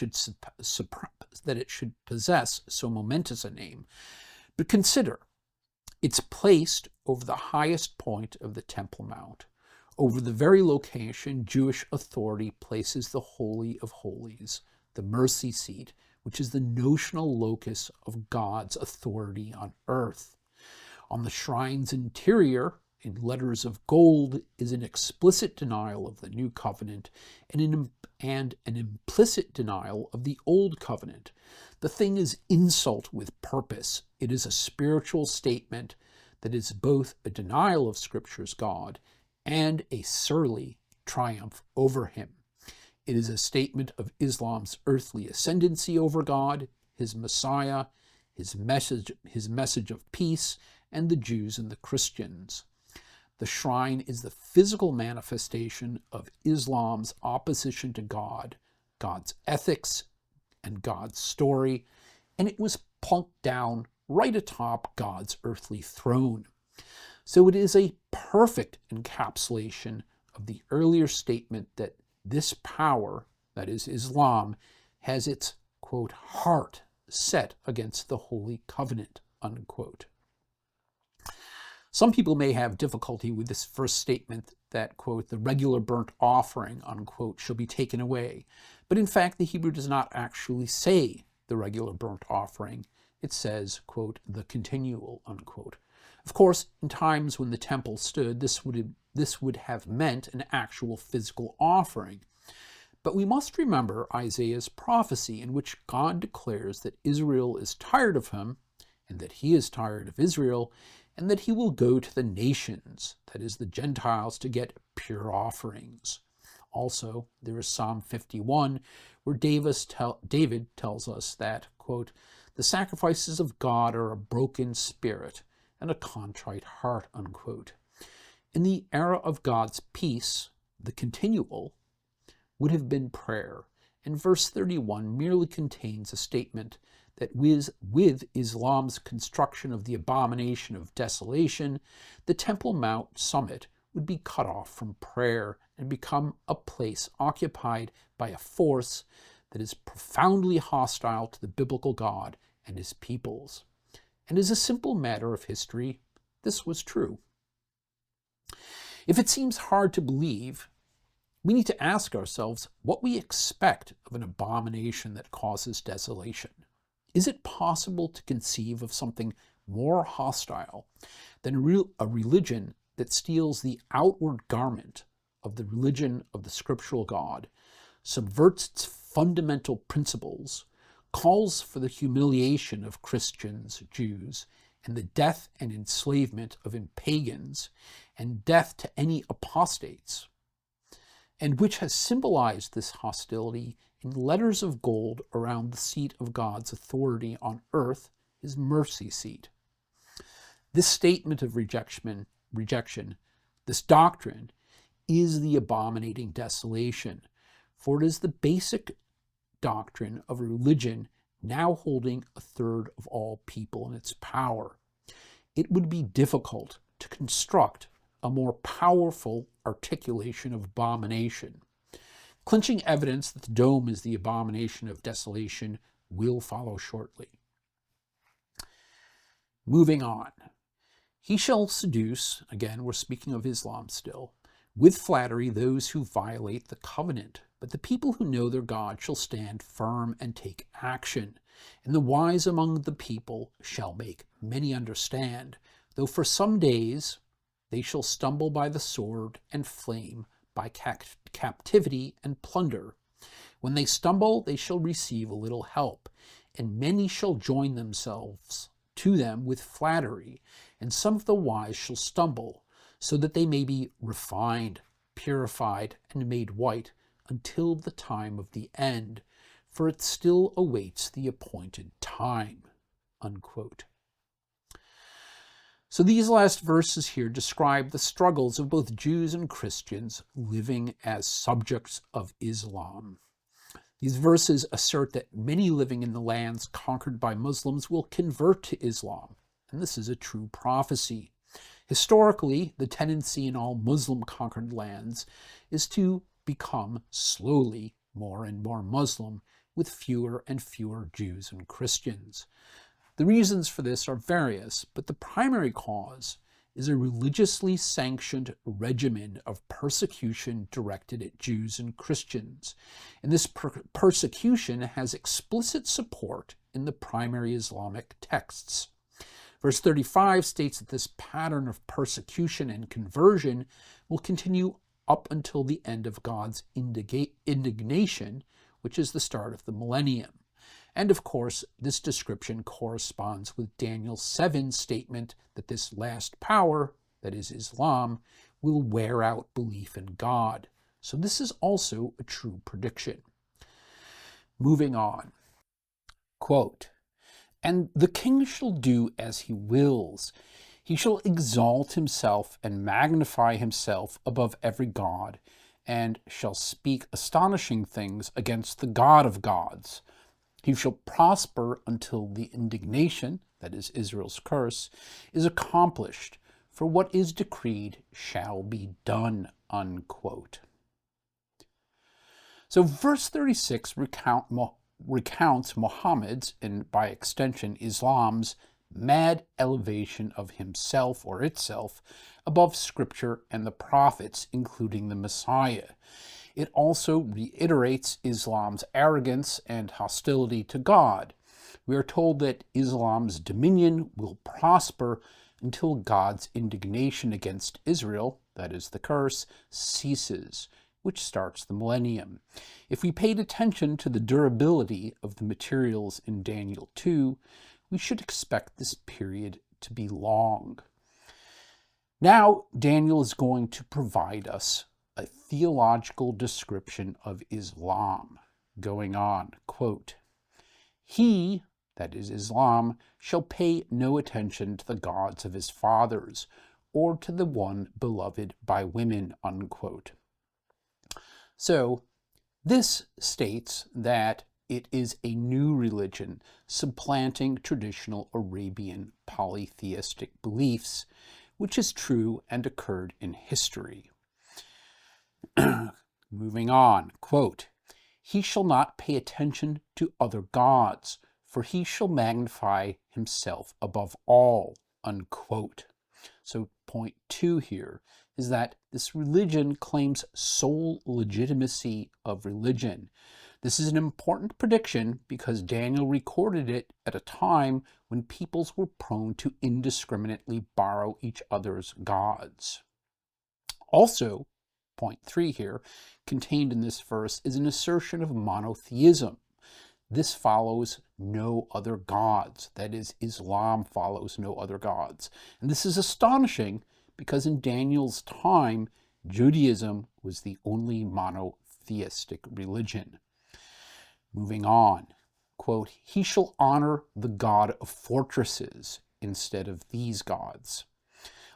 should possess so momentous a name, but consider, it's placed over the highest point of the Temple Mount, over the very location Jewish authority places the Holy of Holies, the mercy seat, which is the notional locus of God's authority on earth. On the shrine's interior, in letters of gold, is an explicit denial of the new covenant and an implicit denial of the old covenant. The thing is insult with purpose. It is a spiritual statement that is both a denial of Scripture's God and a surly triumph over him. It is a statement of Islam's earthly ascendancy over God, his Messiah, his message of peace, and the Jews and the Christians. The shrine is the physical manifestation of Islam's opposition to God, God's ethics, and God's story, and it was plunked down right atop God's earthly throne. So it is a perfect encapsulation of the earlier statement that this power, that is Islam, has its, quote, heart set against the Holy Covenant, unquote. Some people may have difficulty with this first statement that, quote, the regular burnt offering, unquote, shall be taken away. But in fact, the Hebrew does not actually say the regular burnt offering. It says, quote, the continual, unquote. Of course, in times when the temple stood, this would have meant an actual physical offering. But we must remember Isaiah's prophecy in which God declares that Israel is tired of him, and that he is tired of Israel, and that he will go to the nations, that is, the Gentiles, to get pure offerings. Also, there is Psalm 51, where David tells us that, quote, the sacrifices of God are a broken spirit and a contrite heart, unquote. In the era of God's peace, the continual would have been prayer, and verse 31 merely contains a statement that with Islam's construction of the abomination of desolation, the Temple Mount summit would be cut off from prayer and become a place occupied by a force that is profoundly hostile to the biblical God and his peoples. And as a simple matter of history, this was true. If it seems hard to believe, we need to ask ourselves what we expect of an abomination that causes desolation. Is it possible to conceive of something more hostile than a religion that steals the outward garment of the religion of the scriptural God, subverts its fundamental principles, calls for the humiliation of Christians, Jews, and the death and enslavement of pagans, and death to any apostates, and which has symbolized this hostility in letters of gold around the seat of God's authority on earth, his mercy seat? This statement of rejection, this doctrine, is the abominating desolation, for it is the basic doctrine of a religion now holding a third of all people in its power. It would be difficult to construct a more powerful articulation of abomination. Clinching evidence that the dome is the abomination of desolation will follow shortly. Moving on. He shall seduce, again, we're speaking of Islam still, with flattery those who violate the covenant. But the people who know their God shall stand firm and take action. And the wise among the people shall make many understand, though for some days they shall stumble by the sword and flame, by captivity and plunder. When they stumble, they shall receive a little help, and many shall join themselves to them with flattery, and some of the wise shall stumble, so that they may be refined, purified, and made white until the time of the end, for it still awaits the appointed time, unquote. So these last verses here describe the struggles of both Jews and Christians living as subjects of Islam. These verses assert that many living in the lands conquered by Muslims will convert to Islam, and this is a true prophecy. Historically, the tendency in all Muslim-conquered lands is to become slowly more and more Muslim, with fewer and fewer Jews and Christians. The reasons for this are various, but the primary cause is a religiously sanctioned regimen of persecution directed at Jews and Christians. And this persecution has explicit support in the primary Islamic texts. Verse 35 states that this pattern of persecution and conversion will continue up until the end of God's indignation, which is the start of the millennium. And of course, this description corresponds with Daniel 7's statement that this last power, that is Islam, will wear out belief in God. So this is also a true prediction. Moving on. Quote, and the king shall do as he wills. He shall exalt himself and magnify himself above every god, and shall speak astonishing things against the God of gods. He shall prosper until the indignation, that is Israel's curse, is accomplished, for what is decreed shall be done, unquote. So verse 36 recounts Muhammad's, and by extension Islam's, mad elevation of himself or itself above Scripture and the prophets, including the Messiah. It also reiterates Islam's arrogance and hostility to God. We are told that Islam's dominion will prosper until God's indignation against Israel, that is the curse, ceases, which starts the millennium. If we paid attention to the durability of the materials in Daniel 2, we should expect this period to be long. Now, Daniel is going to provide us a theological description of Islam, going on, quote, "He, that is Islam, shall pay no attention to the gods of his fathers, or to the one beloved by women," unquote. So, this states that it is a new religion supplanting traditional Arabian polytheistic beliefs, which is true and occurred in history. Moving on, quote, "He shall not pay attention to other gods, for he shall magnify himself above all," unquote. So point 2 here is that this religion claims sole legitimacy of religion. This is an important prediction because Daniel recorded it at a time when peoples were prone to indiscriminately borrow each other's gods. Also, point 3 here, contained in this verse, is an assertion of monotheism. This follows no other gods. That is, Islam follows no other gods. And this is astonishing because in Daniel's time, Judaism was the only monotheistic religion. Moving on, quote, "He shall honor the God of fortresses instead of these gods,"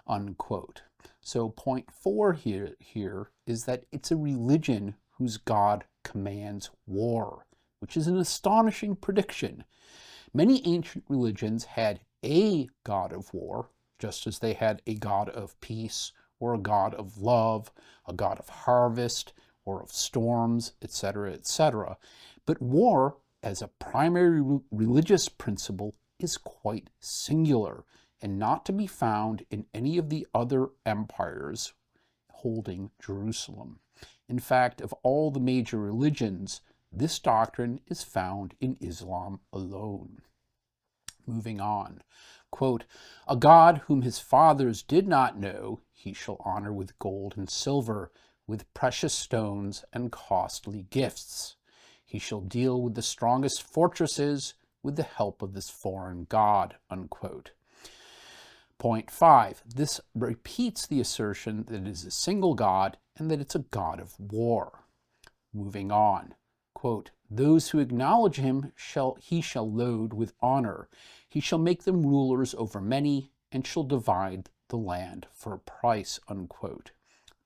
unquote. So point 4 here is that it's a religion whose God commands war, which is an astonishing prediction. Many ancient religions had a god of war, just as they had a god of peace, or a god of love, a god of harvest, or of storms, etc., etc. But war, as a primary religious principle, is quite singular and not to be found in any of the other empires holding Jerusalem. In fact, of all the major religions, this doctrine is found in Islam alone. Moving on, quote, "A God whom his fathers did not know, he shall honor with gold and silver, with precious stones and costly gifts. He shall deal with the strongest fortresses with the help of this foreign god," unquote. Point 5, this repeats the assertion that it is a single God and that it's a God of war. Moving on, quote, "Those who acknowledge him he shall load with honor. He shall make them rulers over many and shall divide the land for a price," unquote.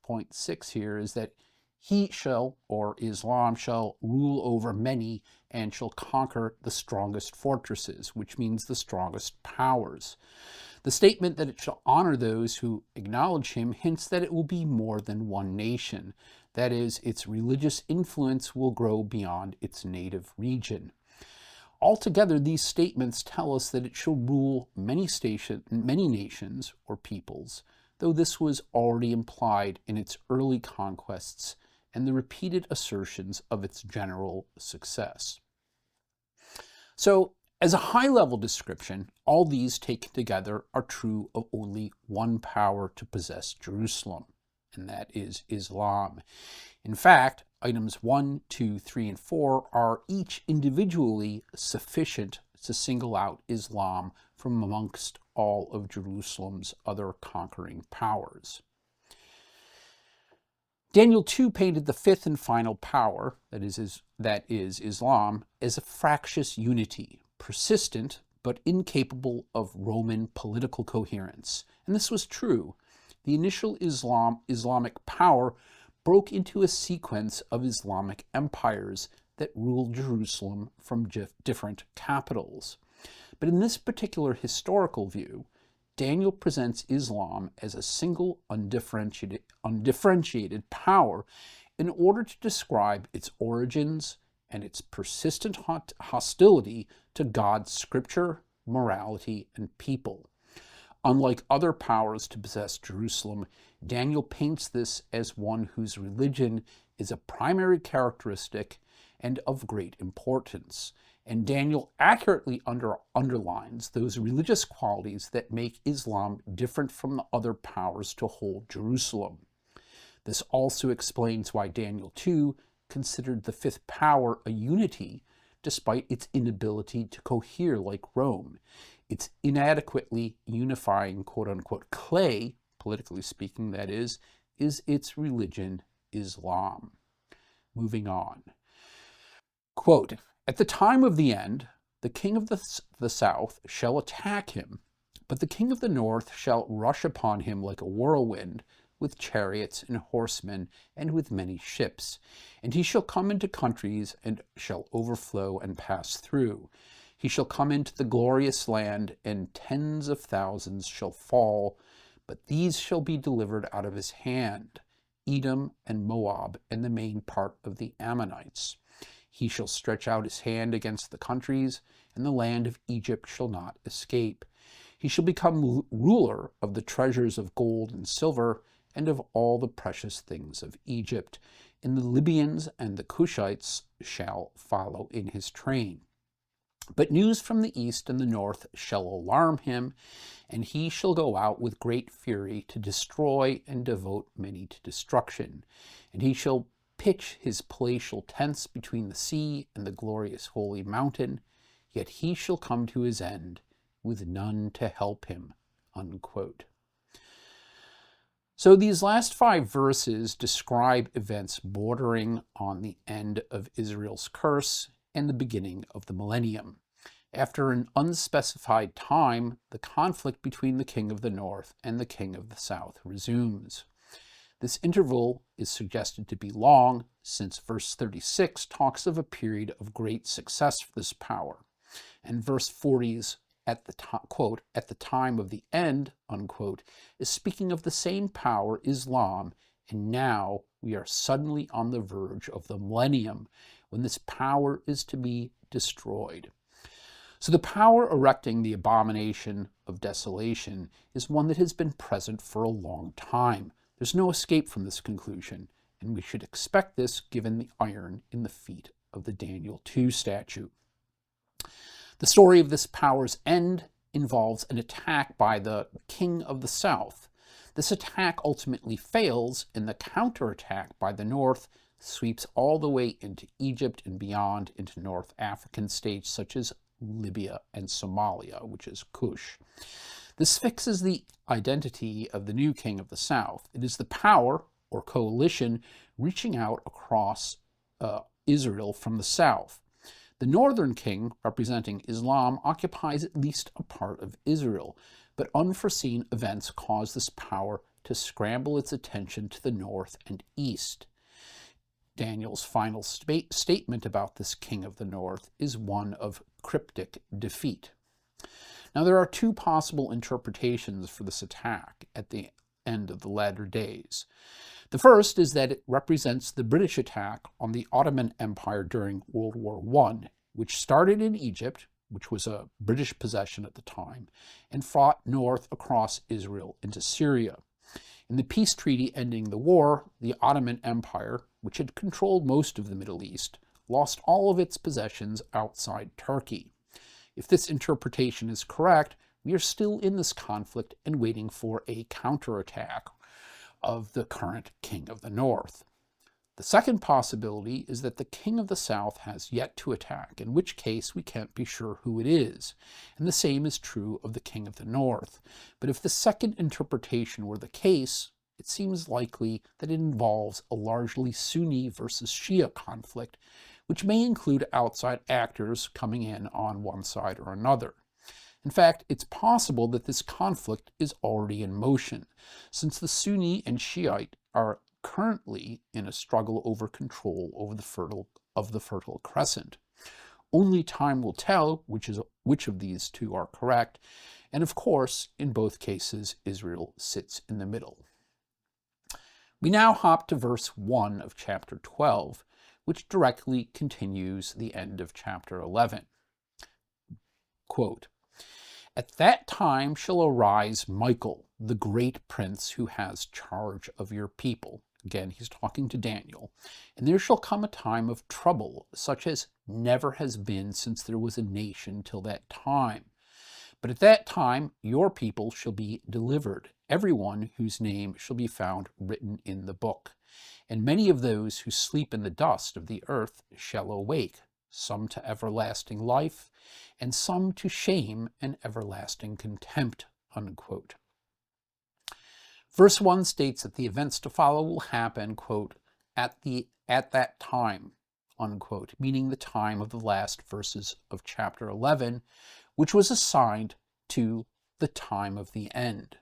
Point 6 here is that he shall, or Islam shall, rule over many and shall conquer the strongest fortresses, which means the strongest powers. The statement that it shall honor those who acknowledge him hints that it will be more than one nation. That is, its religious influence will grow beyond its native region. Altogether, these statements tell us that it shall rule many nations or peoples, though this was already implied in its early conquests and the repeated assertions of its general success. So, as a high-level description, all these taken together are true of only one power to possess Jerusalem, and that is Islam. In fact, items 1, 2, 3, and 4 are each individually sufficient to single out Islam from amongst all of Jerusalem's other conquering powers. Daniel 2 painted the fifth and final power, that is Islam, as a fractious unity, persistent but incapable of Roman political coherence. And this was true. The initial Islamic power broke into a sequence of Islamic empires that ruled Jerusalem from different capitals. But in this particular historical view, Daniel presents Islam as a single, undifferentiated power in order to describe its origins and its persistent hostility to God's scripture morality, and people. Unlike other powers to possess Jerusalem, Daniel paints this as one whose religion is a primary characteristic and of great importance. And Daniel accurately underlines those religious qualities that make Islam different from the other powers to hold Jerusalem. This also explains why Daniel too considered the fifth power a unity, despite its inability to cohere like Rome. Its inadequately unifying quote-unquote clay, politically speaking that is its religion, Islam. Moving on. Quote, "At the time of the end, the king of the south shall attack him, but the king of the north shall rush upon him like a whirlwind, with chariots and horsemen, and with many ships. And he shall come into countries, and shall overflow and pass through. He shall come into the glorious land, and tens of thousands shall fall, but these shall be delivered out of his hand, Edom and Moab, and the main part of the Ammonites. He shall stretch out his hand against the countries, and the land of Egypt shall not escape. He shall become ruler of the treasures of gold and silver, and of all the precious things of Egypt. And the Libyans and the Cushites shall follow in his train. But news from the east and the north shall alarm him, and he shall go out with great fury to destroy and devote many to destruction. And he shall pitch his palatial tents between the sea and the glorious holy mountain, yet he shall come to his end with none to help him." Unquote. So these last 5 verses describe events bordering on the end of Israel's curse and the beginning of the millennium. After an unspecified time, the conflict between the king of the north and the king of the south resumes. This interval is suggested to be long, since verse 36 talks of a period of great success for this power, and verse 40's quote, "at the time of the end," unquote, is speaking of the same power, Islam, and now we are suddenly on the verge of the millennium, when this power is to be destroyed. So the power erecting the abomination of desolation is one that has been present for a long time. There's no escape from this conclusion, and we should expect this given the iron in the feet of the Daniel 2 statue. The story of this power's end involves an attack by the king of the south. This attack ultimately fails, and the counterattack by the north sweeps all the way into Egypt and beyond into North African states such as Libya and Somalia, which is Kush. This fixes the identity of the new king of the south. It is the power, or coalition, reaching out across Israel from the south. The northern king, representing Islam, occupies at least a part of Israel, but unforeseen events cause this power to scramble its attention to the north and east. Daniel's final statement about this king of the north is one of cryptic defeat. Now, there are 2 possible interpretations for this attack at the end of the latter days. The first is that it represents the British attack on the Ottoman Empire during World War I, which started in Egypt, which was a British possession at the time, and fought north across Israel into Syria. In the peace treaty ending the war, the Ottoman Empire, which had controlled most of the Middle East, lost all of its possessions outside Turkey. If this interpretation is correct, we are still in this conflict and waiting for a counterattack of the current king of the north. The second possibility is that the king of the south has yet to attack, in which case we can't be sure who it is, and the same is true of the king of the north. But if the second interpretation were the case, it seems likely that it involves a largely Sunni versus Shia conflict, which may include outside actors coming in on one side or another. In fact, it's possible that this conflict is already in motion, since the Sunni and Shiite are currently in a struggle over control over the Fertile Crescent. Only time will tell which of these 2 are correct, and of course, in both cases, Israel sits in the middle. We now hop to verse 1 of chapter 12, which directly continues the end of chapter 11. Quote, At that time shall arise Michael, the great prince who has charge of your people. Again, he's talking to Daniel. And there shall come a time of trouble, such as never has been since there was a nation till that time. But at that time your people shall be delivered, everyone whose name shall be found written in the book. And many of those who sleep in the dust of the earth shall awake, some to everlasting life, and some to shame and everlasting contempt." Unquote. Verse 1 states that the events to follow will happen, quote, at that time, unquote, meaning the time of the last verses of chapter 11, which was assigned to the time of the end.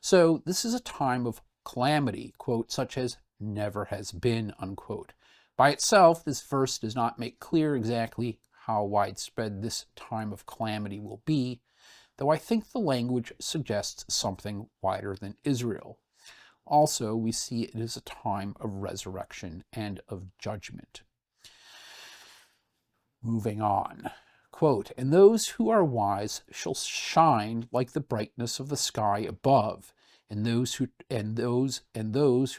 So this is a time of calamity, quote, such as never has been, unquote. By itself, this verse does not make clear exactly how widespread this time of calamity will be, though I think the language suggests something wider than Israel. Also, we see it as a time of resurrection and of judgment. Moving on. Quote, "And those who are wise shall shine like the brightness of the sky above, and those who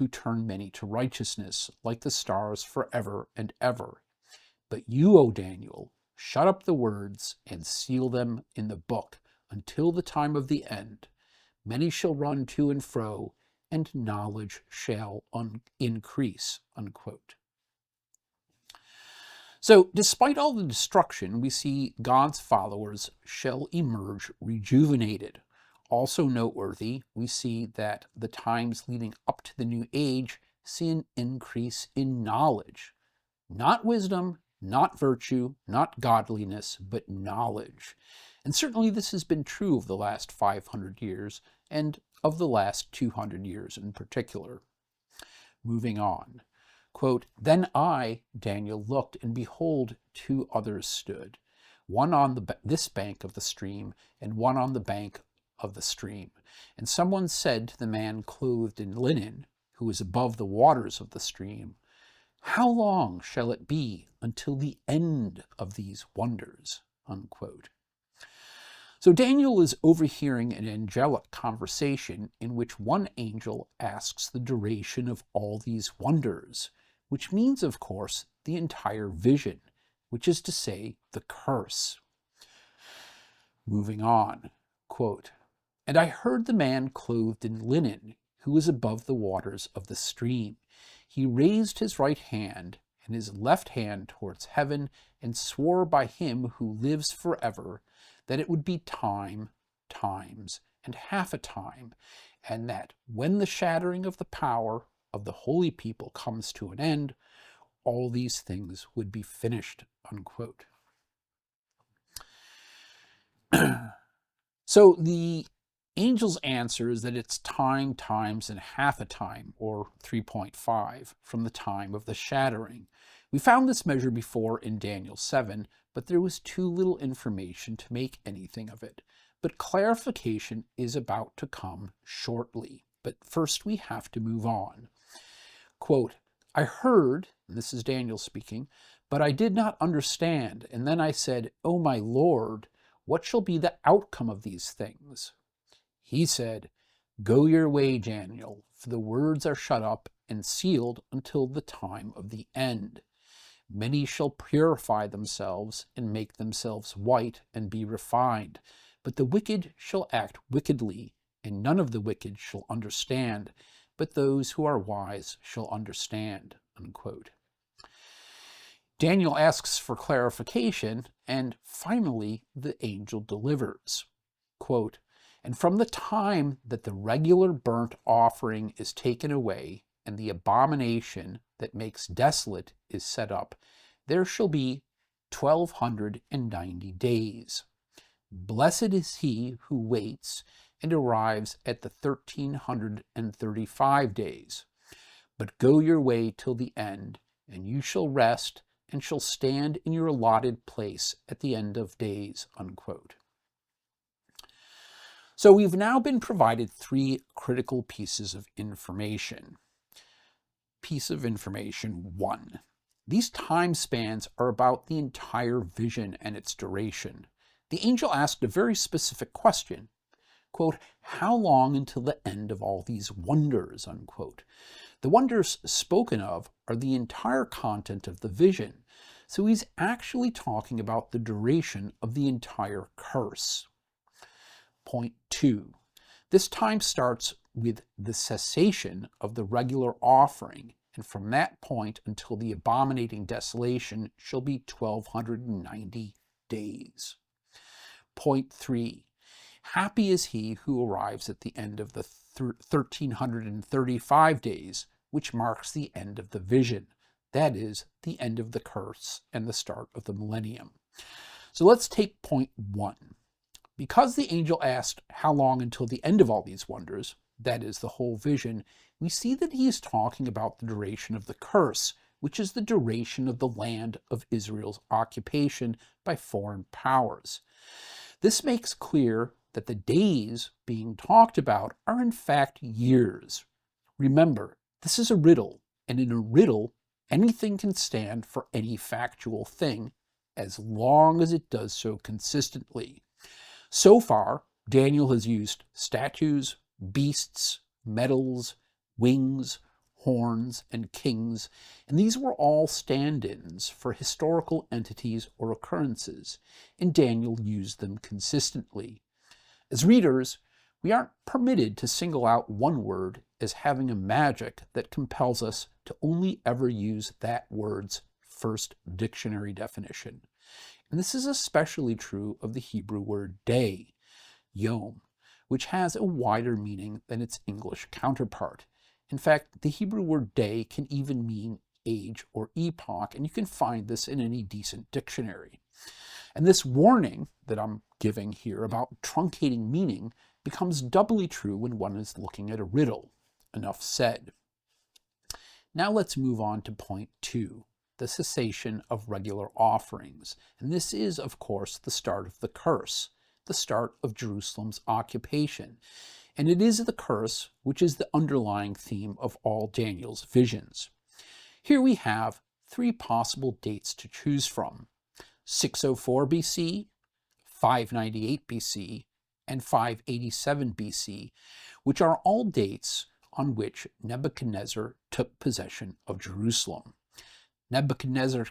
turn many to righteousness, like the stars forever and ever. But you, O Daniel, shut up the words and seal them in the book until the time of the end. Many shall run to and fro, and knowledge shall increase." Unquote. So, despite all the destruction, we see God's followers shall emerge rejuvenated. Also noteworthy, we see that the times leading up to the new age see an increase in knowledge. Not wisdom, not virtue, not godliness, but knowledge. And certainly this has been true of the last 500 years, and of the last 200 years in particular. Moving on. Quote, "Then I, Daniel, looked, and behold, two others stood, one on this bank of the stream, and one on the bank of the stream. And someone said to the man clothed in linen, who was above the waters of the stream, 'How long shall it be until the end of these wonders?'" Unquote. So Daniel is overhearing an angelic conversation in which one angel asks the duration of all these wonders, which means, of course, the entire vision, which is to say, the curse. Moving on, quote, "And I heard the man clothed in linen, who was above the waters of the stream. He raised his right hand and his left hand towards heaven, and swore by him who lives forever that it would be time, times, and half a time, and that when the shattering of the power of the holy people comes to an end, all these things would be finished." Unquote. So the angel's answer is that it's time, times, and half a time, or 3.5, from the time of the shattering. We found this measure before in Daniel 7, but there was too little information to make anything of it. But clarification is about to come shortly. But first we have to move on. Quote, "I heard," and this is Daniel speaking, "but I did not understand. And then I said, 'O my Lord, what shall be the outcome of these things?' He said, 'Go your way, Daniel, for the words are shut up and sealed until the time of the end. Many shall purify themselves and make themselves white and be refined, but the wicked shall act wickedly, and none of the wicked shall understand, but those who are wise shall understand." Unquote. Daniel asks for clarification, and finally the angel delivers. Quote, "And from the time that the regular burnt offering is taken away, and the abomination that makes desolate is set up, there shall be 1290 days. Blessed is he who waits and arrives at the 1335 days. But go your way till the end, and you shall rest and shall stand in your allotted place at the end of days." Unquote. So we've now been provided three critical pieces of information. Piece of information 1. These time spans are about the entire vision and its duration. the angel asked a very specific question, quote, "How long until the end of all these wonders?" unquote. The wonders spoken of are the entire content of the vision, so he's actually talking about the duration of the entire curse. Point 2. This time starts with the cessation of the regular offering, and from that point until the abominating desolation shall be 1290 days. Point 3. Happy is he who arrives at the end of the 1335 days, which marks the end of the vision. That is, the end of the curse and the start of the millennium. So let's take point 1. Because the angel asked how long until the end of all these wonders, that is, the whole vision, we see that he is talking about the duration of the curse, which is the duration of the land of Israel's occupation by foreign powers. This makes clear that the days being talked about are in fact years. Remember, this is a riddle, and in a riddle, anything can stand for any factual thing, as long as it does so consistently. So far, Daniel has used statues, beasts, metals, wings, horns, and kings, and these were all stand-ins for historical entities or occurrences, and Daniel used them consistently. As readers, we aren't permitted to single out one word as having a magic that compels us to only ever use that word's first dictionary definition. And this is especially true of the Hebrew word day, yom, which has a wider meaning than its English counterpart. In fact, the Hebrew word day can even mean age or epoch, and you can find this in any decent dictionary. And this warning that I'm giving here about truncating meaning becomes doubly true when one is looking at a riddle. Enough said. Now let's move on to point 2, the cessation of regular offerings. And this is, of course, the start of the curse, the start of Jerusalem's occupation. And it is the curse which is the underlying theme of all Daniel's visions. Here we have 3 possible dates to choose from: 604 BC, 598 BC, and 587 BC, which are all dates on which Nebuchadnezzar took possession of Jerusalem. Nebuchadnezzar's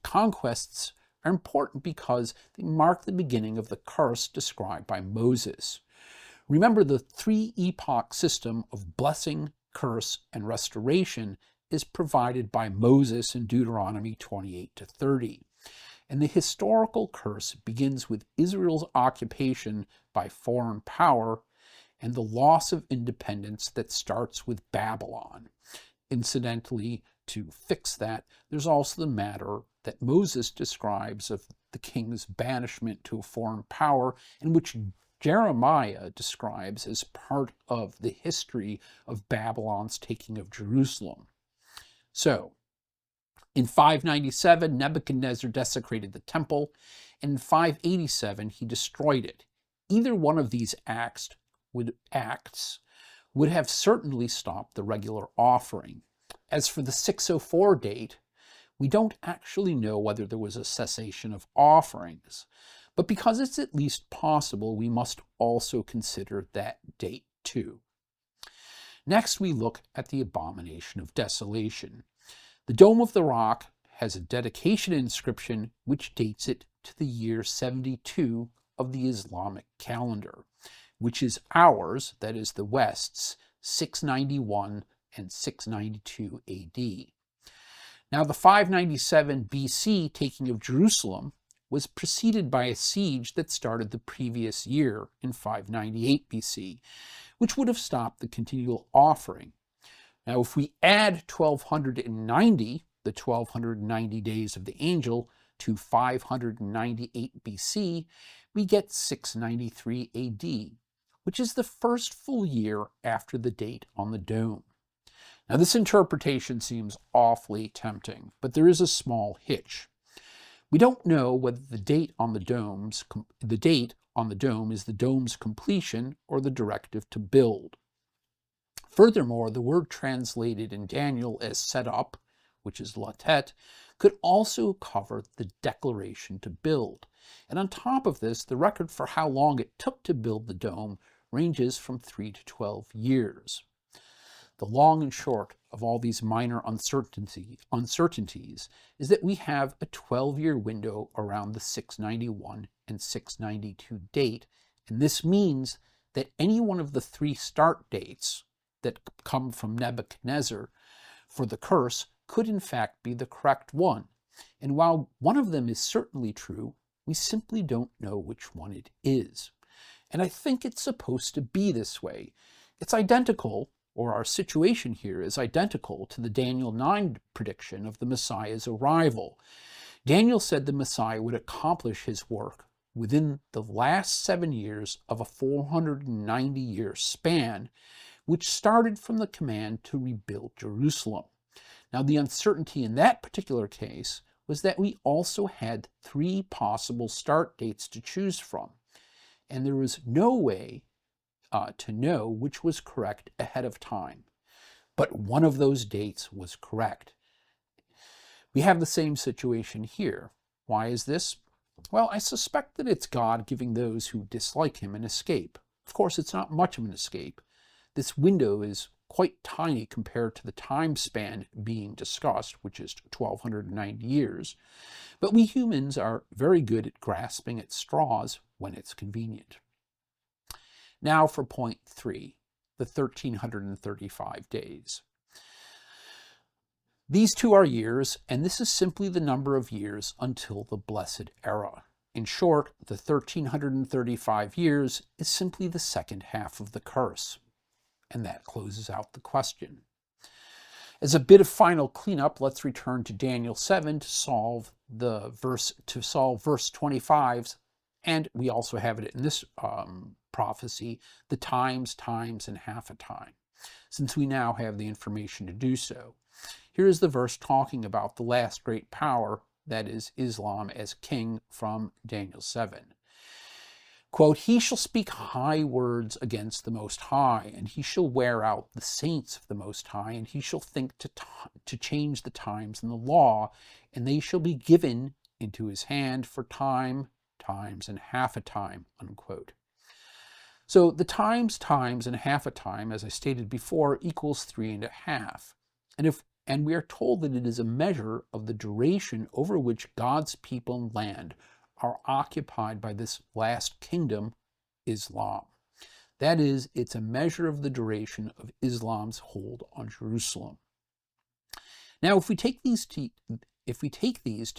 conquests are important because they mark the beginning of the curse described by Moses. Remember, the 3-epoch system of blessing, curse, and restoration is provided by Moses in Deuteronomy 28-30. And the historical curse begins with Israel's occupation by foreign power and the loss of independence that starts with Babylon. Incidentally, to fix that, there's also the matter that Moses describes of the king's banishment to a foreign power, in which Jeremiah describes as part of the history of Babylon's taking of Jerusalem. So, in 597, Nebuchadnezzar desecrated the temple, and in 587, he destroyed it. Either one of these acts would have certainly stopped the regular offering. As for the 604 date, we don't actually know whether there was a cessation of offerings, but because it's at least possible, we must also consider that date too. Next, we look at the abomination of desolation. The Dome of the Rock has a dedication inscription which dates it to the year 72 of the Islamic calendar, which is ours, that is the West's, 691 and 692 AD. Now, the 597 BC taking of Jerusalem was preceded by a siege that started the previous year in 598 BC, which would have stopped the continual offering. Now, if we add 1290, the 1290 days of the angel, to 598 BC, we get 693 AD, which is the first full year after the date on the dome. Now, this interpretation seems awfully tempting, but there is a small hitch. We don't know whether the date on the dome is the dome's completion or the directive to build. Furthermore, the word translated in Daniel as set up, which is latet, could also cover the declaration to build. And on top of this, the record for how long it took to build the dome ranges from 3 to 12 years. The long and short of all these minor uncertainties is that we have a 12-year window around the 691 and 692 date, and this means that any one of the three start dates that come from Nebuchadnezzar for the curse could in fact be the correct one. And while one of them is certainly true, we simply don't know which one it is. And I think it's supposed to be this way. It's identical, or our situation here is identical to the Daniel 9 prediction of the Messiah's arrival. Daniel said the Messiah would accomplish his work within the last 7 years of a 490-year span, which started from the command to rebuild Jerusalem. Now, the uncertainty in that particular case was that we also had 3 possible start dates to choose from, and there was no way to know which was correct ahead of time. But one of those dates was correct. We have the same situation here. Why is this? Well, I suspect that it's God giving those who dislike him an escape. Of course, it's not much of an escape. This window is quite tiny compared to the time span being discussed, which is 1290 years. But we humans are very good at grasping at straws when it's convenient. Now for point 3, the 1335 days. These two are years, and this is simply the number of years until the blessed era. In short, the 1335 years is simply the second half of the curse. And that closes out the question. As a bit of final cleanup, let's return to Daniel 7 to solve verse 25's, and we also have it in this prophecy, the times, and half a time, since we now have the information to do so. Here is the verse talking about the last great power, that is Islam as king, from Daniel 7. Quote, "He shall speak high words against the Most High, and he shall wear out the saints of the Most High, and he shall think to change the times and the law, and they shall be given into his hand for times, and half a time," unquote. So the times, and half a time, as I stated before, equals 3.5. And we are told that it is a measure of the duration over which God's people and land are occupied by this last kingdom, Islam. That is, it's a measure of the duration of Islam's hold on Jerusalem. Now, if we take these to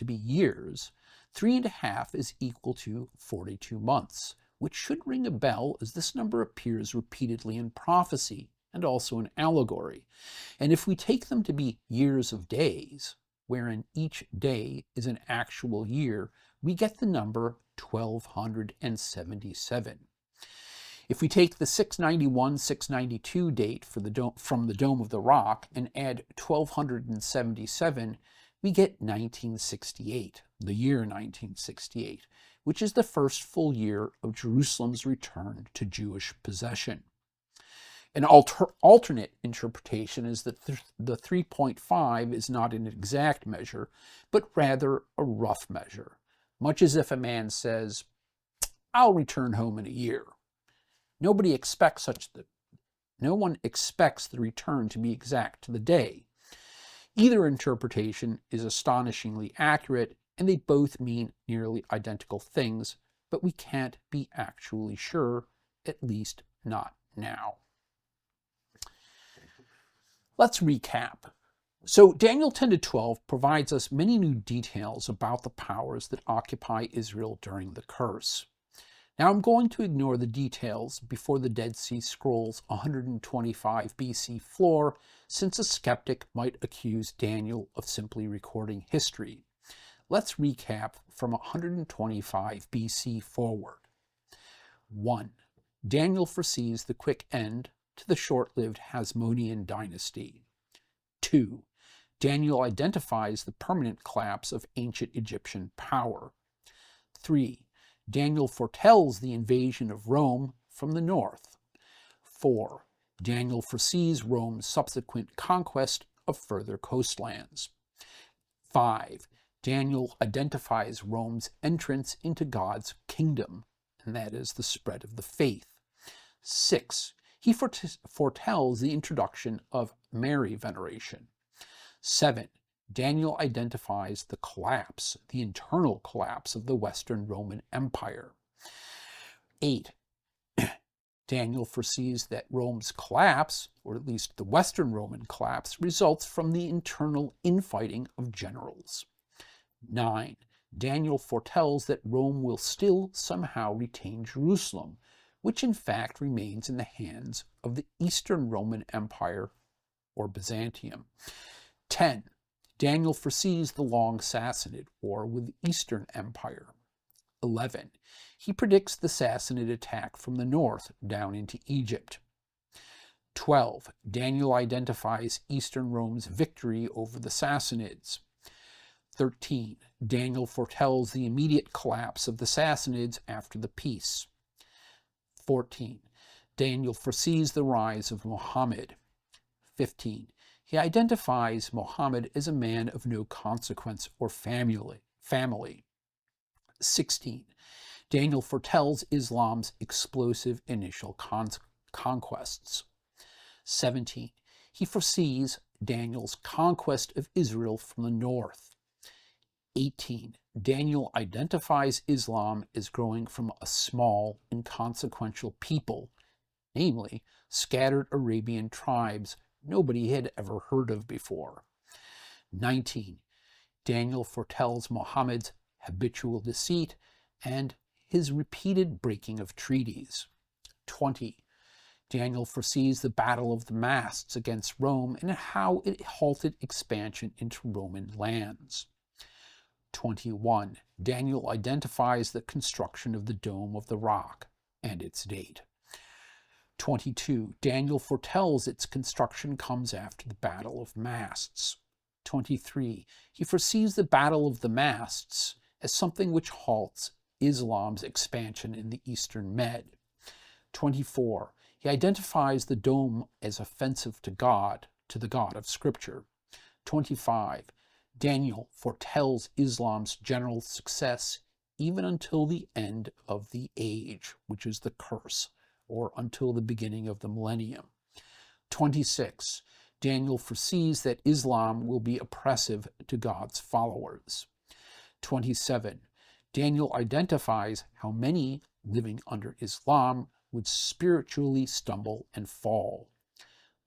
be years, 3.5 is equal to 42 months, which should ring a bell as this number appears repeatedly in prophecy and also in allegory. And if we take them to be years of days, wherein each day is an actual year, we get the number 1277. If we take the 691, 692 date from the Dome of the Rock and add 1277, we get 1968, the year 1968, which is the first full year of Jerusalem's return to Jewish possession. An alternate interpretation is that the 3.5 is not an exact measure, but rather a rough measure, much as if a man says, "I'll return home in a year." No one expects the return to be exact to the day. Either interpretation is astonishingly accurate, and they both mean nearly identical things, but we can't be actually sure, at least not now. Let's recap. So Daniel 10 to 12 provides us many new details about the powers that occupy Israel during the curse. Now I'm going to ignore the details before the Dead Sea Scrolls 125 BC floor, since a skeptic might accuse Daniel of simply recording history. Let's recap from 125 BC forward. 1. Daniel foresees the quick end to the short-lived Hasmonean dynasty. 2. Daniel identifies the permanent collapse of ancient Egyptian power. 3. Daniel foretells the invasion of Rome from the north. 4. Daniel foresees Rome's subsequent conquest of further coastlands. 5. Daniel identifies Rome's entrance into God's kingdom, and that is the spread of the faith. 6. He foretells the introduction of Mary veneration. 7. Daniel identifies the collapse, the internal collapse of the Western Roman Empire. 8. Daniel foresees that Rome's collapse, or at least the Western Roman collapse, results from the internal infighting of generals. 9. Daniel foretells that Rome will still somehow retain Jerusalem, which in fact remains in the hands of the Eastern Roman Empire, or Byzantium. 10. Daniel foresees the long Sassanid War with the Eastern Empire. 11. He predicts the Sassanid attack from the north down into Egypt. 12. Daniel identifies Eastern Rome's victory over the Sassanids. 13. Daniel foretells the immediate collapse of the Sassanids after the peace. 14. Daniel foresees the rise of Muhammad. 15. He identifies Muhammad as a man of no consequence or family. 16. Daniel foretells Islam's explosive initial conquests. 17. He foresees Daniel's conquest of Israel from the north. 18. Daniel identifies Islam as growing from a small, inconsequential people, namely scattered Arabian tribes nobody had ever heard of before. 19. Daniel foretells Muhammad's habitual deceit and his repeated breaking of treaties. 20. Daniel foresees the Battle of the Masts against Rome and how it halted expansion into Roman lands. 21. Daniel identifies the construction of the Dome of the Rock and its date. 22. Daniel foretells its construction comes after the Battle of Masts. 23. He foresees the Battle of the Masts as something which halts Islam's expansion in the Eastern Med. 24. He identifies the dome as offensive to God, to the God of Scripture. 25. Daniel foretells Islam's general success even until the end of the age, which is the curse, or until the beginning of the millennium. 26. Daniel foresees that Islam will be oppressive to God's followers. 27. Daniel identifies how many living under Islam would spiritually stumble and fall.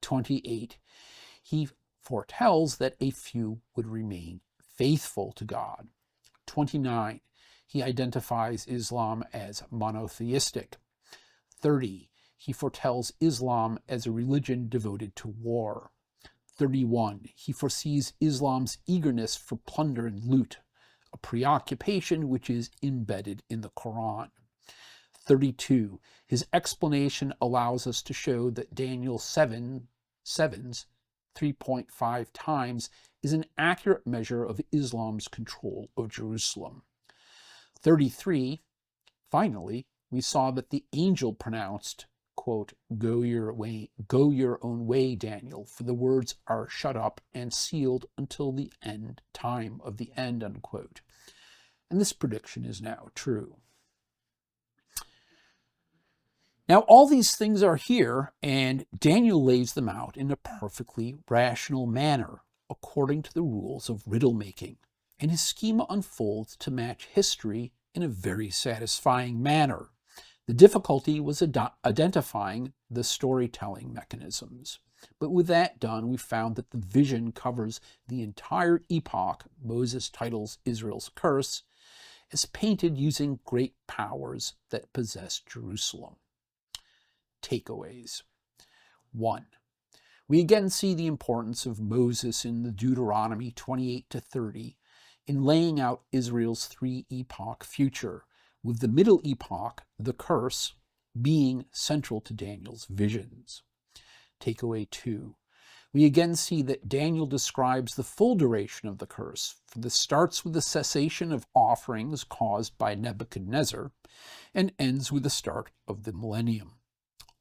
28. He foretells that a few would remain faithful to God. 29. He identifies Islam as monotheistic. 30. He foretells Islam as a religion devoted to war. 31. He foresees Islam's eagerness for plunder and loot, a preoccupation which is embedded in the Quran. 32. His explanation allows us to show that Daniel 7's 3.5 times is an accurate measure of Islam's control of Jerusalem. 33. Finally, we saw that the angel pronounced, quote, go your own way, Daniel, for the words are shut up and sealed until the end time of the end, unquote. And this prediction is now true. Now, all these things are here, and Daniel lays them out in a perfectly rational manner, according to the rules of riddle making, and his schema unfolds to match history in a very satisfying manner. The difficulty was identifying the storytelling mechanisms. But with that done, we found that the vision covers the entire epoch Moses titles Israel's curse, as painted using great powers that possess Jerusalem. Takeaways. 1. We again see the importance of Moses in the Deuteronomy 28 to 30 in laying out Israel's three-epoch future, with the middle epoch, the curse, being central to Daniel's visions. Takeaway 2. We again see that Daniel describes the full duration of the curse, for this starts with the cessation of offerings caused by Nebuchadnezzar and ends with the start of the millennium.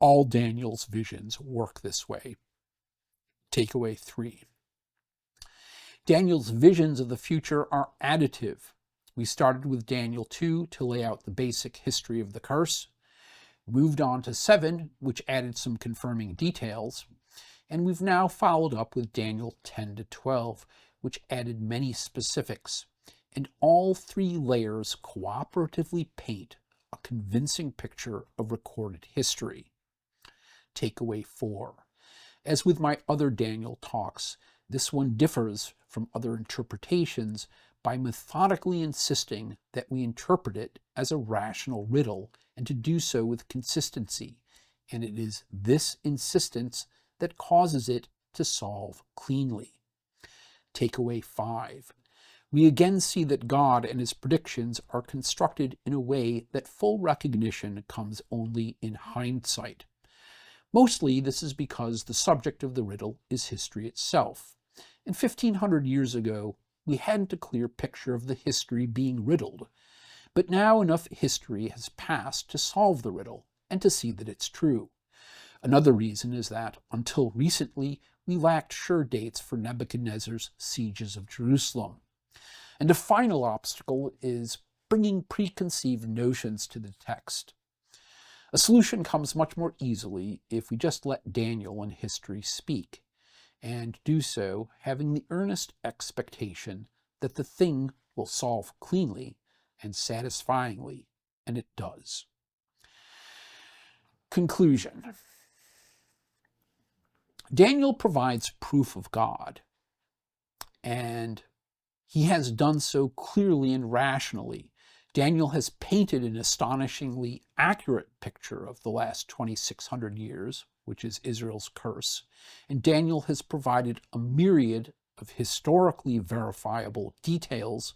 All Daniel's visions work this way. Takeaway 3. Daniel's visions of the future are additive. We started with Daniel 2 to lay out the basic history of the curse, moved on to 7, which added some confirming details, and we've now followed up with Daniel 10 to 12, which added many specifics. And all 3 layers cooperatively paint a convincing picture of recorded history. Takeaway 4. As with my other Daniel talks, this one differs from other interpretations by methodically insisting that we interpret it as a rational riddle and to do so with consistency, and it is this insistence that causes it to solve cleanly. Takeaway 5. We again see that God and his predictions are constructed in a way that full recognition comes only in hindsight. Mostly this is because the subject of the riddle is history itself. And 1500 years ago, we hadn't a clear picture of the history being riddled. But now enough history has passed to solve the riddle and to see that it's true. Another reason is that, until recently, we lacked sure dates for Nebuchadnezzar's sieges of Jerusalem. And a final obstacle is bringing preconceived notions to the text. A solution comes much more easily if we just let Daniel and history speak, and do so having the earnest expectation that the thing will solve cleanly and satisfyingly, and it does. Conclusion. Daniel provides proof of God, and he has done so clearly and rationally. Daniel has painted an astonishingly accurate picture of the last 2,600 years, which is Israel's curse, and Daniel has provided a myriad of historically verifiable details,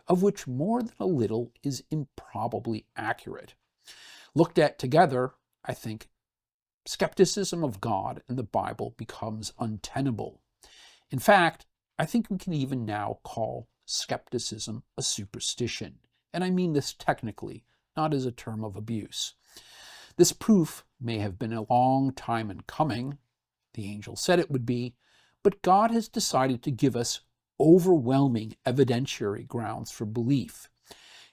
of which more than a little is improbably accurate. Looked at together, I think skepticism of God and the Bible becomes untenable. In fact, I think we can even now call skepticism a superstition, and I mean this technically, not as a term of abuse. This proof may have been a long time in coming, the angel said it would be, but God has decided to give us overwhelming evidentiary grounds for belief.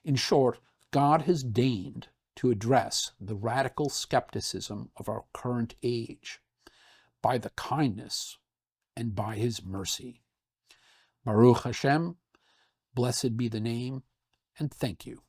In short, God has deigned to address the radical skepticism of our current age by the kindness and by his mercy. Baruch Hashem, blessed be the name, and thank you.